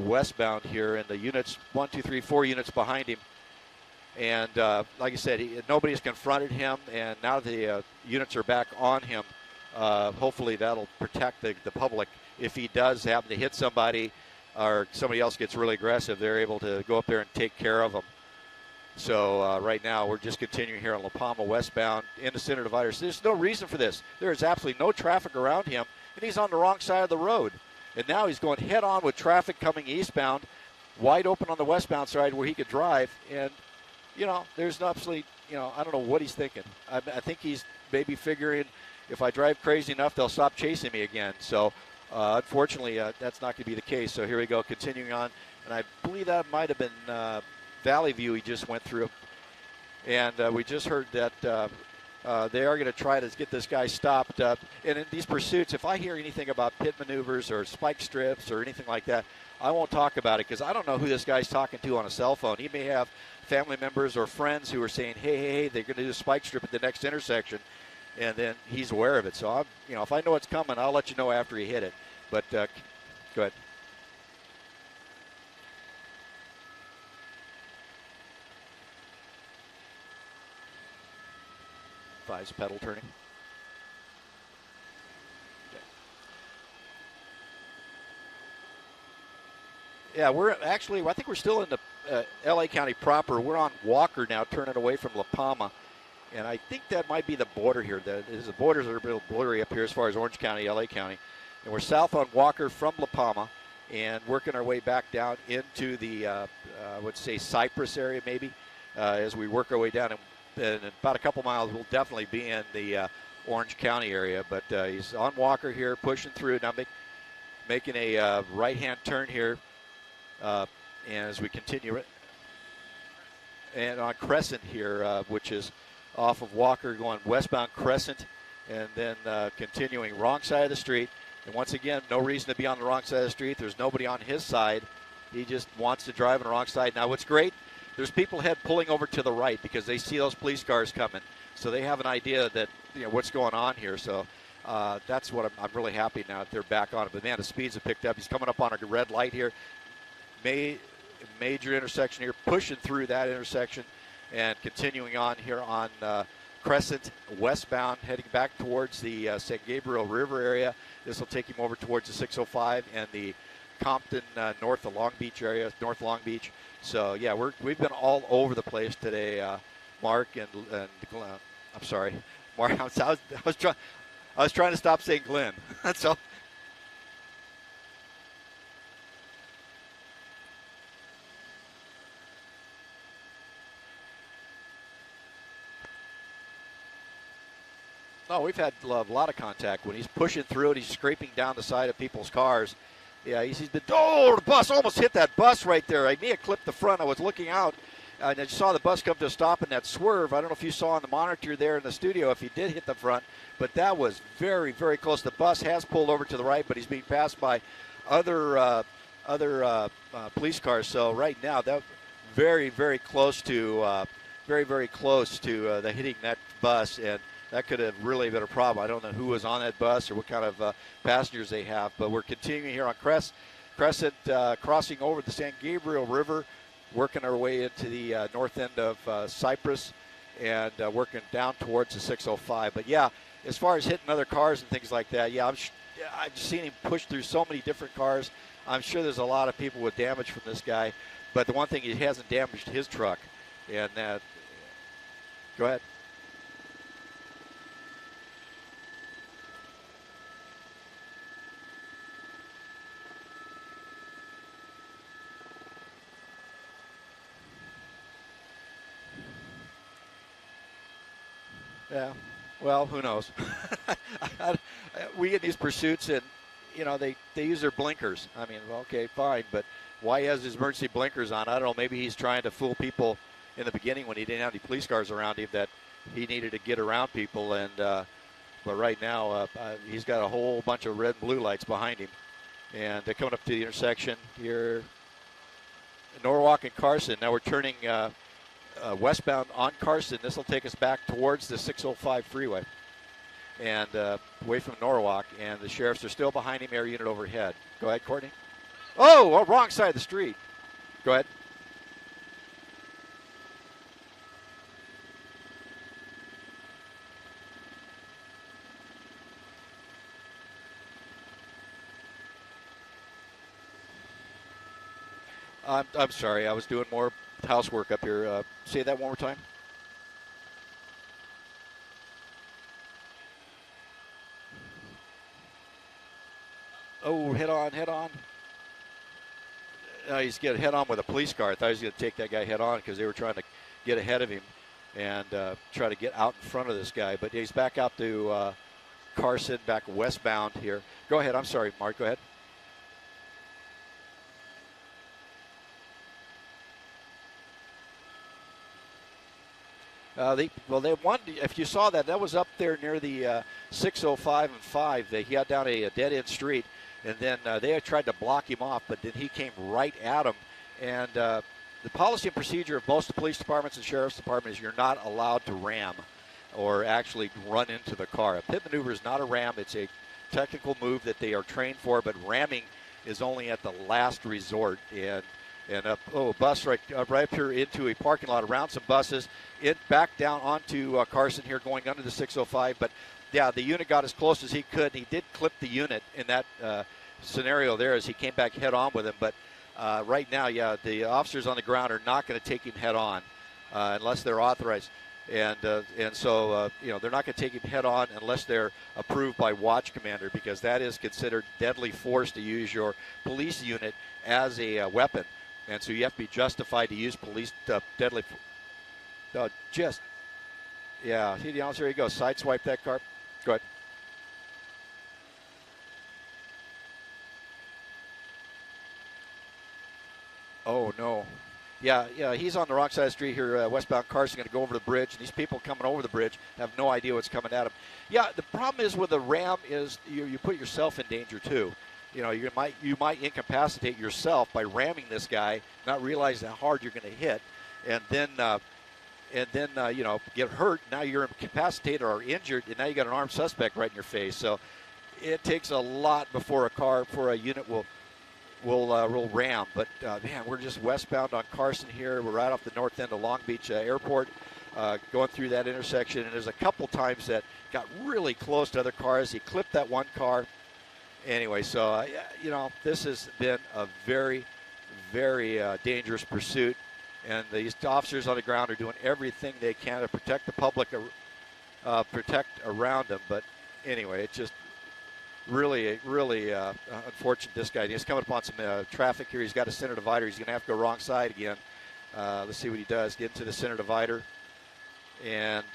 westbound here, and the units 1, 2, 3, 4 units behind him. And like I said, nobody has confronted him, and now the units are back on him. Hopefully that'll protect the public. If he does happen to hit somebody or somebody else gets really aggressive, they're able to go up there and take care of them. So right now we're just continuing here on La Palma westbound into Center Divider. So there's no reason for this. There is absolutely no traffic around him, and he's on the wrong side of the road. And now he's going head on with traffic coming eastbound, wide open on the westbound side where he could drive. And, you know, there's absolutely, you know, I don't know what he's thinking. I think he's maybe figuring if I drive crazy enough, they'll stop chasing me again. So, unfortunately, that's not going to be the case. So here we go, continuing on. And I believe that might have been Valley View he just went through. And we just heard that they are going to try to get this guy stopped. And in these pursuits, if I hear anything about pit maneuvers or spike strips or anything like that, I won't talk about it because I don't know who this guy's talking to on a cell phone. He may have family members or friends who are saying, hey, they're going to do a spike strip at the next intersection. And then he's aware of it. So, if I know it's coming, I'll let you know after he hit it. But go ahead. Five's pedal turning. Okay. Yeah, I think we're still in the LA County proper. We're on Walker now, turning away from La Palma. And I think that might be the border here. The borders are a little blurry up here as far as Orange County, LA County. And we're south on Walker from La Palma and working our way back down into the, I would say, Cypress area maybe, as we work our way down. And in about a couple miles, we'll definitely be in the Orange County area. But he's on Walker here, pushing through. Now making a right-hand turn here. And as we continue it. And on Crescent here, which is off of Walker, going westbound Crescent, and then continuing wrong side of the street. And once again, no reason to be on the wrong side of the street. There's nobody on his side. He just wants to drive on the wrong side. Now, what's great, there's people ahead pulling over to the right because they see those police cars coming. So they have an idea that, what's going on here. So that's what I'm really happy now that they're back on it. But, man, the speeds have picked up. He's coming up on a red light here. major intersection here, pushing through that intersection and continuing on here on Crescent westbound, heading back towards the San Gabriel River area. This will take him over towards the 605 and the Compton north of Long Beach area, North Long Beach. So yeah, we've been all over the place today, Mark and I'm sorry, Mark. I was trying to stop saying Glenn. So. No, we've had a lot of contact. When he's pushing through it, he's scraping down the side of people's cars. Yeah, he's been, the bus almost hit that bus right there. I may have clipped the front. I was looking out, and I saw the bus come to a stop in that swerve. I don't know if you saw on the monitor there in the studio if he did hit the front, but that was very, very close. The bus has pulled over to the right, but he's being passed by other police cars. So right now, that very, very close to the hitting that bus, and that could have really been a problem. I don't know who was on that bus or what kind of passengers they have, but we're continuing here on Crescent, crossing over the San Gabriel River, working our way into the north end of Cypress, and working down towards the 605. But yeah, as far as hitting other cars and things like that, yeah, I've seen him push through so many different cars. I'm sure there's a lot of people with damage from this guy, but the one thing, he hasn't damaged his truck. And go ahead. Yeah, well, who knows? We get these pursuits, and they use their blinkers. I mean, well, okay, fine, but why has his emergency blinkers on? I don't know. Maybe he's trying to fool people in the beginning when he didn't have any police cars around him that he needed to get around people. And but right now, he's got a whole bunch of red and blue lights behind him, and they're coming up to the intersection here, Norwalk and Carson. Now we're turning. Westbound on Carson. This will take us back towards the 605 freeway and away from Norwalk, and the sheriffs are still behind him, air unit overhead. Go ahead, Courtney. Oh, wrong side of the street. Go ahead. I'm sorry, I was doing more housework up here. Say that one more time. Oh, head on. He's getting head on with a police car. I thought he was going to take that guy head on because they were trying to get ahead of him and try to get out in front of this guy. But he's back out to Carson, back westbound here. Go ahead. I'm sorry, Mark. Go ahead. They won. If you saw that was up there near the 605 and 5. He got down a dead-end street, and then they had tried to block him off, but then he came right at him. And the policy and procedure of most police departments and sheriff's departments is you're not allowed to ram or actually run into the car. A pit maneuver is not a ram. It's a technical move that they are trained for, but ramming is only at the last resort. And a bus right up here into a parking lot around some buses. It back down onto Carson here going under the 605. But, yeah, the unit got as close as he could. He did clip the unit in that scenario there as he came back head on with him. But right now, yeah, the officers on the ground are not going to take him head on unless they're authorized. And so they're not going to take him head on unless they're approved by watch commander, because that is considered deadly force to use your police unit as a weapon. And so you have to be justified to use police deadly force. There you go. Sideswipe that car. Go ahead. Oh, no. Yeah, he's on the wrong side of the street here, westbound Carson, going to go over the bridge, and these people coming over the bridge have no idea what's coming at them. Yeah, the problem is with the ram is you put yourself in danger, too. You might incapacitate yourself by ramming this guy, not realizing how hard you're going to hit, and then get hurt. Now you're incapacitated or injured, and now you got an armed suspect right in your face. So it takes a lot before a unit will we'll ram. But man, we're just westbound on Carson here. We're right off the north end of Long Beach Airport, going through that intersection. And there's a couple times that got really close to other cars. He clipped that one car. Anyway, so this has been a very, very dangerous pursuit, and these officers on the ground are doing everything they can to protect the public, protect around them. But anyway, it's just really unfortunate. This guy, he's coming upon some traffic here. He's got a center divider. He's going to have to go wrong side again. Let's see what he does. Get into the center divider, and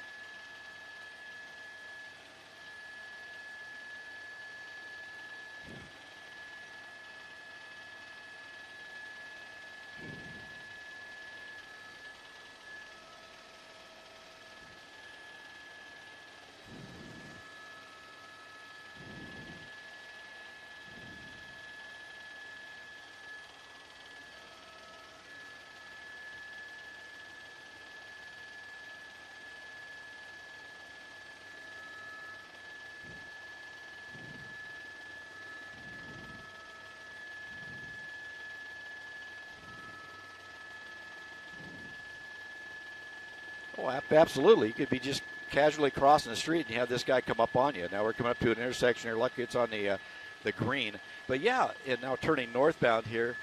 oh, absolutely. You could be just casually crossing the street and you have this guy come up on you. Now we're coming up to an intersection here. Lucky it's on the green. But yeah, and now turning northbound here,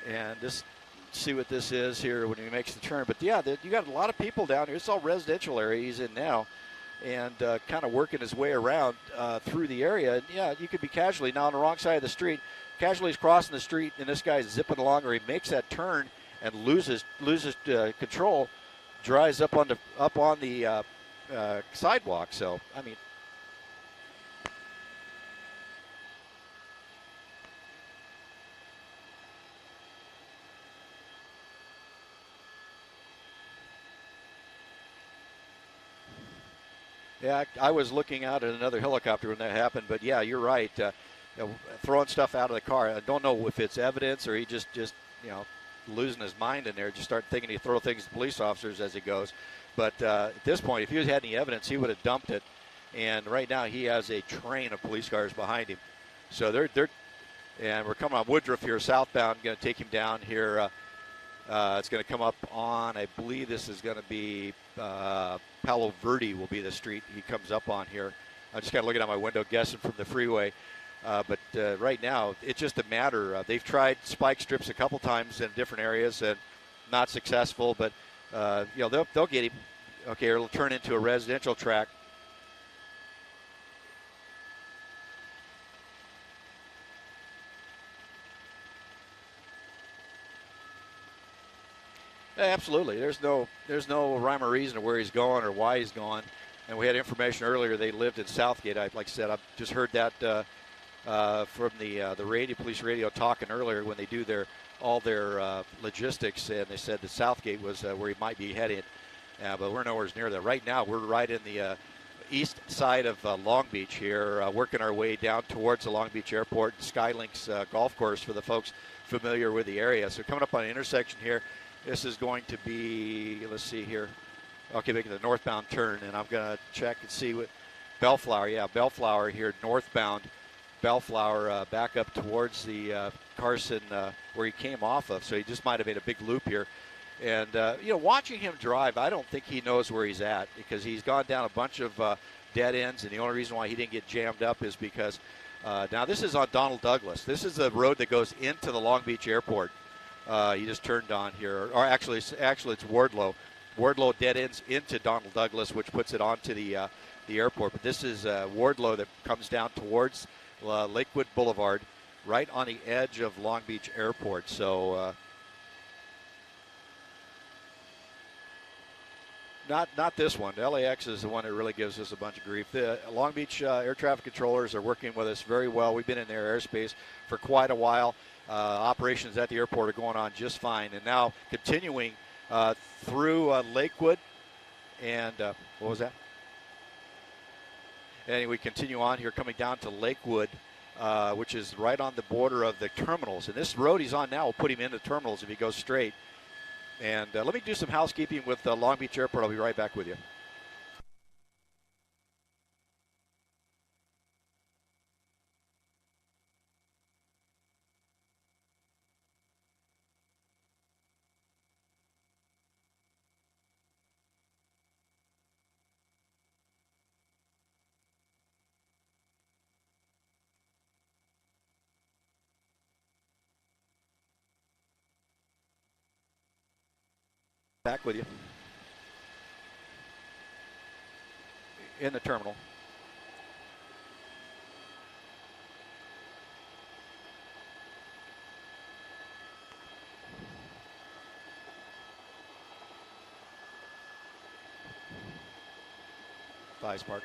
and just see what this is here when he makes the turn. But yeah, you got a lot of people down here. It's all residential area he's in now, and kind of working his way around through the area. And yeah, you could be casually now on the wrong side of the street. Casually is crossing the street, and this guy's zipping along, or he makes that turn and loses control. Dries up on the sidewalk. So I mean, yeah, I was looking out at another helicopter when that happened. But yeah, you're right. Throwing stuff out of the car. I don't know if it's evidence or he just losing his mind in there, just start thinking he throw things at police officers as he goes. But at this point, if he had any evidence, he would have dumped it. And right now, he has a train of police cars behind him. So and we're coming on Woodruff here, southbound, going to take him down here. It's going to come up on, I believe this is going to be Palo Verde will be the street he comes up on here. I'm just kind of looking out my window, guessing from the freeway. But right now, it's just a matter. They've tried spike strips a couple times in different areas and not successful. But they'll get him. Okay, it'll turn into a residential track. Yeah, absolutely. There's no rhyme or reason to where he's going or why he's going. And we had information earlier. They lived in Southgate. Like I said, I've just heard that. From the radio, police radio, talking earlier when they do all their logistics, and they said that Southgate was where he might be headed, but we're nowhere near that. Right now, we're right in the east side of Long Beach here, working our way down towards the Long Beach Airport and Skylinks golf course for the folks familiar with the area. So coming up on an intersection here, this is going to be, let's see here, okay, making the northbound turn, and I'm going to check and see what Bellflower here, northbound. Bellflower back up towards the Carson where he came off of, so he just might have made a big loop here. And watching him drive, I don't think he knows where he's at, because he's gone down a bunch of dead ends, and the only reason why he didn't get jammed up is because now this is on Donald Douglas. This is the road that goes into the Long Beach Airport. He just turned on here, or actually it's Wardlow. Wardlow dead ends into Donald Douglas, which puts it onto the airport. But this is Wardlow that comes down towards Lakewood Boulevard, right on the edge of Long Beach Airport. So not this one. LAX is the one that really gives us a bunch of grief. The Long Beach air traffic controllers are working with us very well. We've been in their airspace for quite a while. Operations at the airport are going on just fine, and now continuing through Lakewood and what was that? And we continue on here, coming down to Lakewood, which is right on the border of the terminals. And this road he's on now will put him into terminals if he goes straight. And let me do some housekeeping with Long Beach Airport. I'll be right back with you. Back with you. In the terminal. Five spark.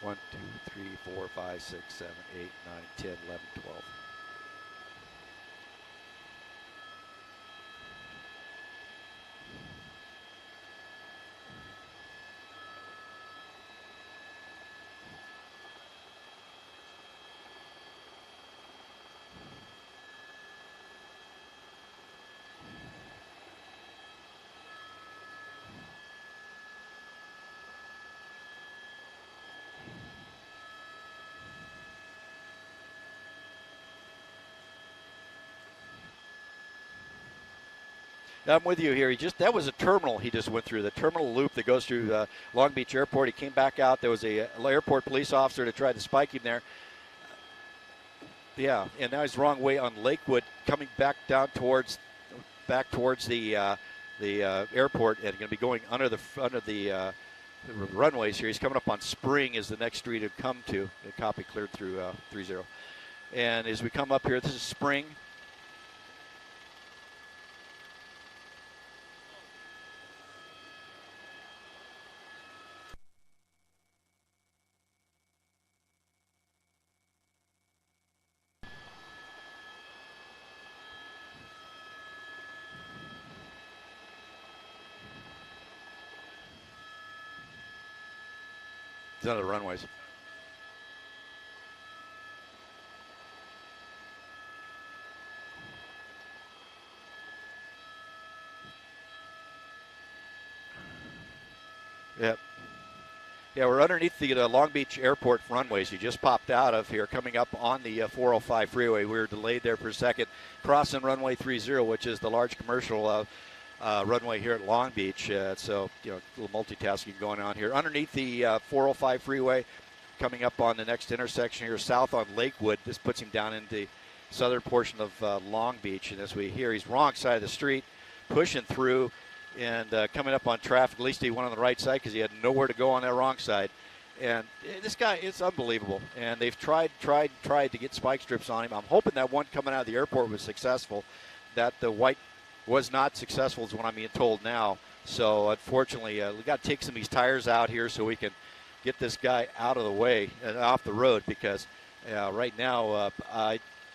One, two, three, 4, 5, 6, 7, 8, 9, 10, 11, 12. I'm with you here. That was a terminal he just went through, the terminal loop that goes through Long Beach Airport. He came back out. There was a airport police officer that tried to spike him there. Yeah, and now he's wrong way on Lakewood, coming back down towards the airport, and going to be going under the runways here. He's coming up on Spring is the next street to come to. The copy cleared through 30. And as we come up here, this is Spring. None of the runways. Yep. Yeah, we're underneath the Long Beach Airport runways. You just popped out of here, coming up on the 405 freeway. We were delayed there for a second. Crossing runway 30, which is the large commercial runway here at Long Beach. So, a little multitasking going on here. Underneath the 405 freeway, coming up on the next intersection here, south on Lakewood. This puts him down in the southern portion of Long Beach. And as we hear, he's wrong side of the street, pushing through and coming up on traffic. At least he went on the right side because he had nowhere to go on that wrong side. And this guy, it's unbelievable. And they've tried to get spike strips on him. I'm hoping that one coming out of the airport was successful. That the white was not successful is what I'm being told now. So unfortunately, we got to take some of these tires out here so we can get this guy out of the way and off the road, because right now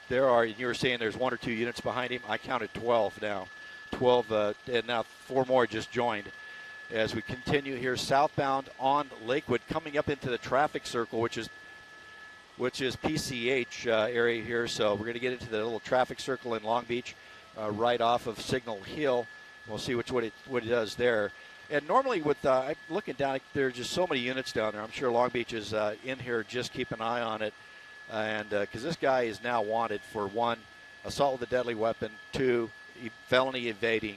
you were saying there's 1 or 2 units behind him. I counted 12 now. 12 and now 4 more just joined. As we continue here southbound on Lakewood, coming up into the traffic circle, which is PCH area here. So we're going to get into the little traffic circle in Long Beach. Right off of Signal Hill. We'll see what it does there. And normally with looking down, there's just so many units down there. I'm sure Long Beach is in here. Just keep an eye on it. And because this guy is now wanted for 1, assault with a deadly weapon, 2, felony evading.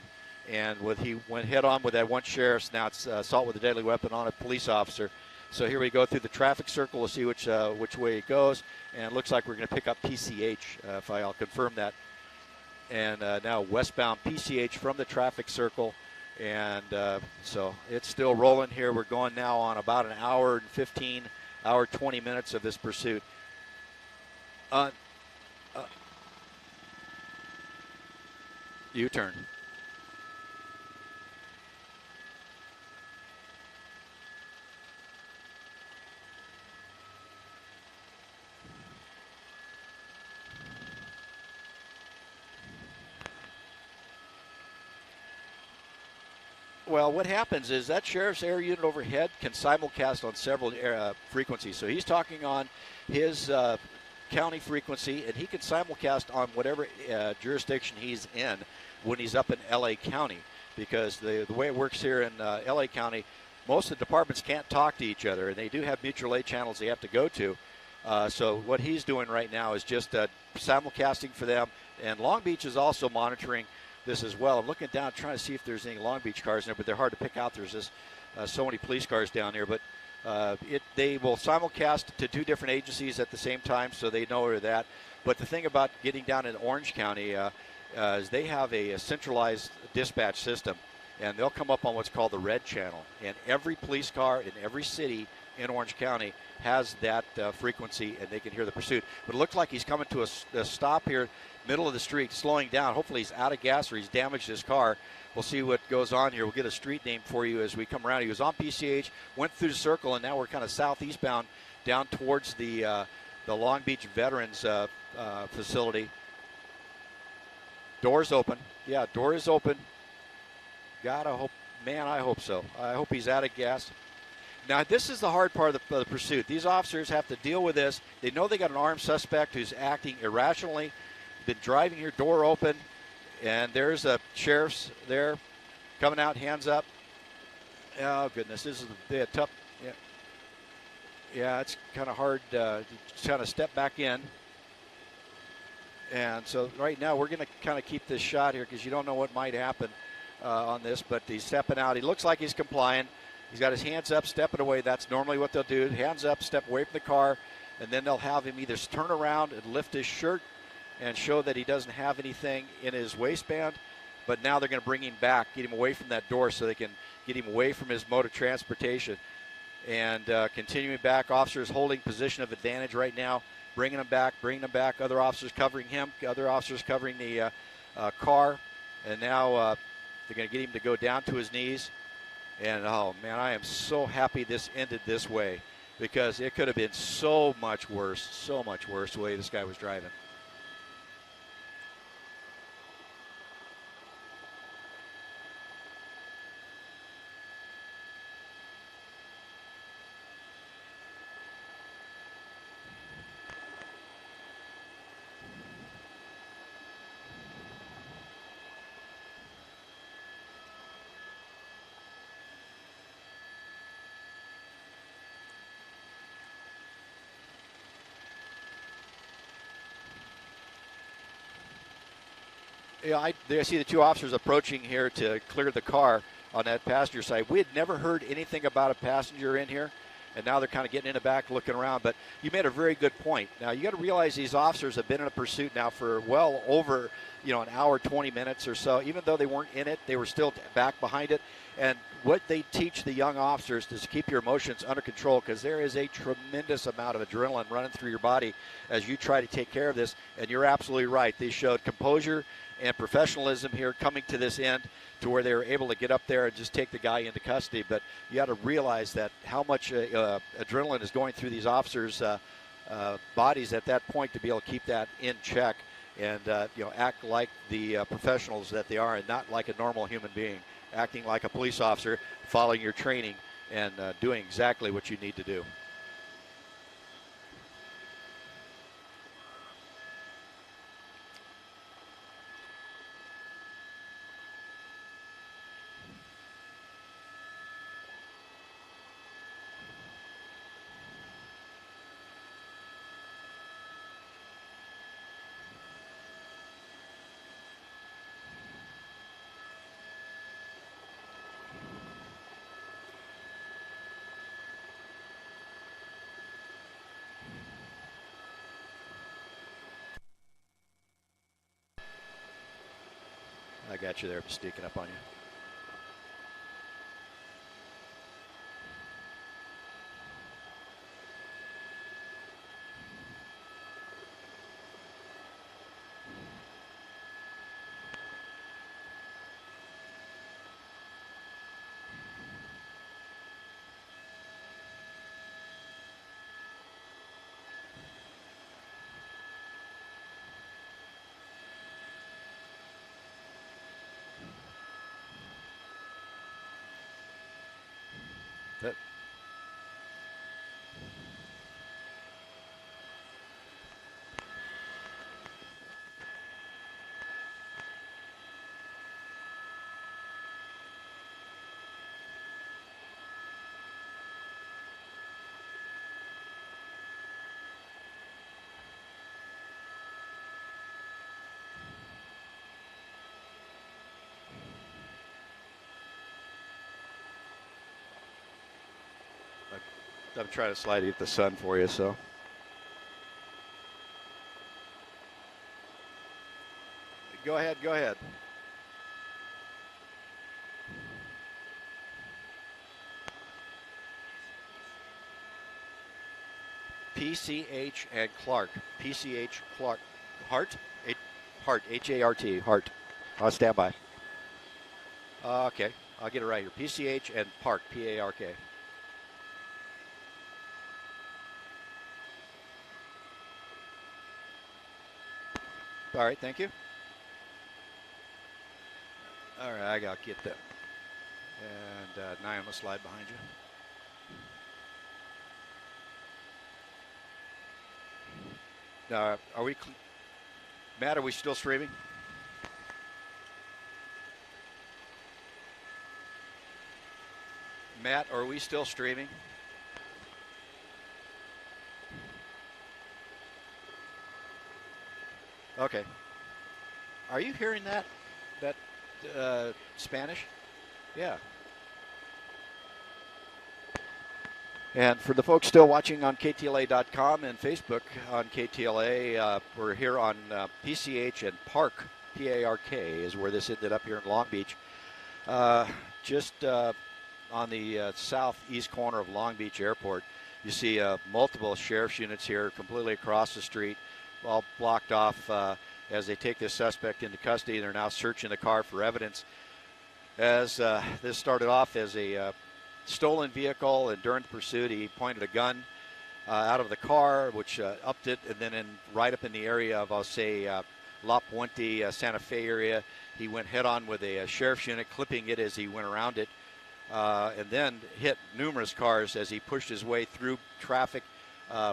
And he went head on with that one sheriff's. Now it's assault with a deadly weapon on a police officer. So here we go through the traffic circle. We'll see which way it goes. And it looks like we're going to pick up PCH, if I'll confirm that. And now westbound PCH from the traffic circle. And so it's still rolling here. We're going now on about an hour and 15, hour 20 minutes of this pursuit. U-turn. Well, what happens is that sheriff's air unit overhead can simulcast on several frequencies. So he's talking on his county frequency, and he can simulcast on whatever jurisdiction he's in when he's up in L.A. County. Because the way it works here in L.A. County, most of the departments can't talk to each other, and they do have mutual aid channels they have to go to. So what he's doing right now is just simulcasting for them. And Long Beach is also monitoring this as well. I'm looking down trying to see if there's any Long Beach cars in there, but they're hard to pick out. There's this so many police cars down there. But they will simulcast to 2 different agencies at the same time, so they know where that. But the thing about getting down in Orange County is they have a centralized dispatch system, and they'll come up on what's called the red channel. And every police car in every city in Orange County has that frequency, and they can hear the pursuit. But it looks like he's coming to a stop here, middle of the street, slowing down. Hopefully he's out of gas or he's damaged his car. We'll see what goes on here. We'll get a street name for you as we come around. He was on PCH, went through the circle, and now we're kind of southeast bound down towards the Long Beach Veterans facility. Door's open. Yeah, door is open. Gotta hope, man, I hope so. I hope he's out of gas. Now, this is the hard part of the pursuit. These officers have to deal with this. They know they got an armed suspect who's acting irrationally. Been driving here, door open, and there's a sheriff's there coming out, hands up. Oh, goodness, this is a tough. Yeah, it's kind of hard to kind of step back in. And so right now we're going to kind of keep this shot here because you don't know what might happen on this, but he's stepping out. He looks like he's complying. He's got his hands up, stepping away. That's normally what they'll do. Hands up, step away from the car, and then they'll have him either turn around and lift his shirt and show that he doesn't have anything in his waistband. But now they're going to bring him back, get him away from that door so they can get him away from his mode of transportation. And continuing back, officers holding position of advantage right now, bringing him back, other officers covering him, other officers covering the car. And now they're going to get him to go down to his knees. And, oh, man, I am so happy this ended this way because it could have been so much worse the way this guy was driving. Yeah, I see the 2 officers approaching here to clear the car on that passenger side. We had never heard anything about a passenger in here, and now they're kind of getting in the back looking around. But you made a very good point. Now, you got to realize these officers have been in a pursuit now for well over, an hour, 20 minutes or so. Even though they weren't in it, they were still back behind it. And what they teach the young officers is to keep your emotions under control because there is a tremendous amount of adrenaline running through your body as you try to take care of this. And you're absolutely right. They showed composure and professionalism here coming to this end to where they were able to get up there and just take the guy into custody. But you got to realize that how much adrenaline is going through these officers' bodies at that point to be able to keep that in check and act like the professionals that they are and not like a normal human being, acting like a police officer, following your training and doing exactly what you need to do. I got you there, sneaking up on you. That I'm trying to slide it the sun for you, so. Go ahead, go ahead. PCH and Clark. PCH Clark. Hart? Hart. H-A-R-T. Hart. I'll stand by. Okay. I'll get it right here. PCH and Park. P-A-R-K. All right. Thank you. All right. I got to get that. And now I'm going to slide behind you. Are we, Matt, are we still streaming? Matt, are we still streaming? Okay. Are you hearing that? That Spanish? Yeah. And for the folks still watching on KTLA.com and Facebook on KTLA, we're here on PCH and Park, P-A-R-K, is where this ended up here in Long Beach. Just on the southeast corner of Long Beach Airport, you see multiple sheriff's units here completely across the street, all blocked off as they take this suspect into custody. They're now searching the car for evidence. As this started off as a stolen vehicle, and during the pursuit he pointed a gun out of the car, which upped it, and then right up in the area of, I'll say, La Puente, Santa Fe area, he went head-on with a sheriff's unit, clipping it as he went around it, and then hit numerous cars as he pushed his way through traffic,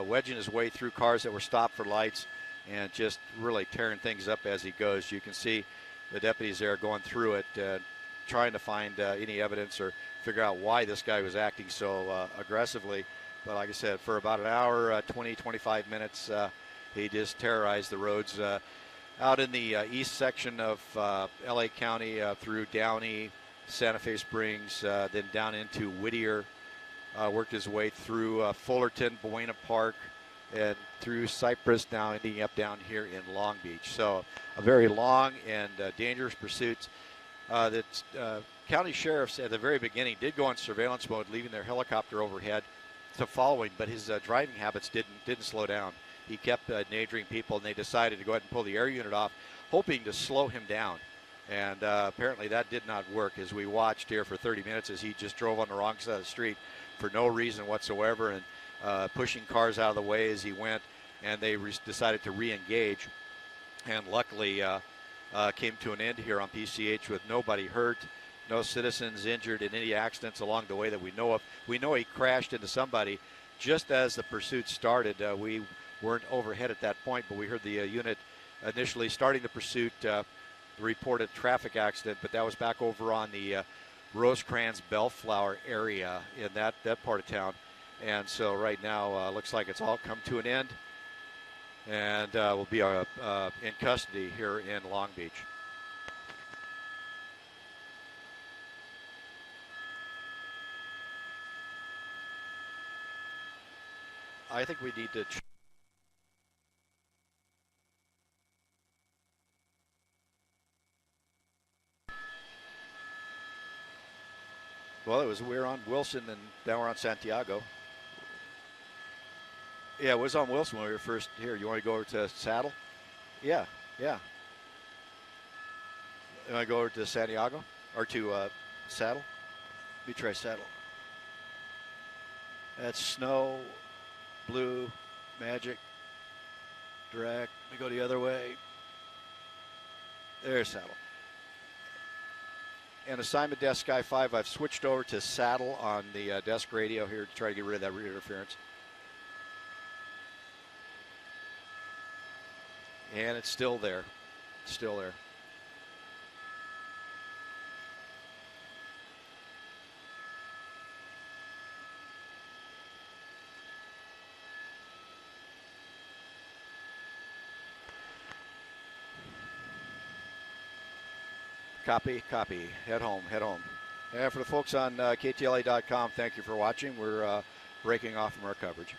wedging his way through cars that were stopped for lights, and just really tearing things up as he goes. You can see the deputies there going through it, trying to find any evidence or figure out why this guy was acting so aggressively. But like I said, for about an hour, 20, 25 minutes, he just terrorized the roads out in the east section of LA County through Downey, Santa Fe Springs, then down into Whittier, worked his way through Fullerton, Buena Park, and through Cypress, now ending up down here in Long Beach. So a very long and dangerous pursuit. That county sheriffs at the very beginning did go on surveillance mode, leaving their helicopter overhead to follow him, but his driving habits didn't slow down. He kept endangering people, and they decided to go ahead and pull the air unit off, hoping to slow him down. And apparently that did not work, as we watched here for 30 minutes as he just drove on the wrong side of the street for no reason whatsoever, and pushing cars out of the way as he went, and they decided to re-engage. And luckily came to an end here on PCH with nobody hurt, no citizens injured in any accidents along the way that we know of. We know he crashed into somebody just as the pursuit started. We weren't overhead at that point, but we heard the unit initially starting the pursuit reported traffic accident, but that was back over on the Rosecrans Bellflower area in that part of town. And so right now looks like it's all come to an end, and will be in custody here in Long Beach. I think we need to well, we were on Wilson, and now we're on Santiago. Yeah, it was on Wilson when we were first here. You want to go over to Saddle? Yeah. You want to go over to Santiago or to Saddle? Let me try Saddle. That's Snow, Blue, Magic, Direct. Let me go the other way. There's Saddle. And assignment desk Sky 5, I've switched over to Saddle on the desk radio here to try to get rid of that rear interference. And it's still there. Still there. Copy. Head home. And for the folks on KTLA.com, thank you for watching. We're breaking off from our coverage.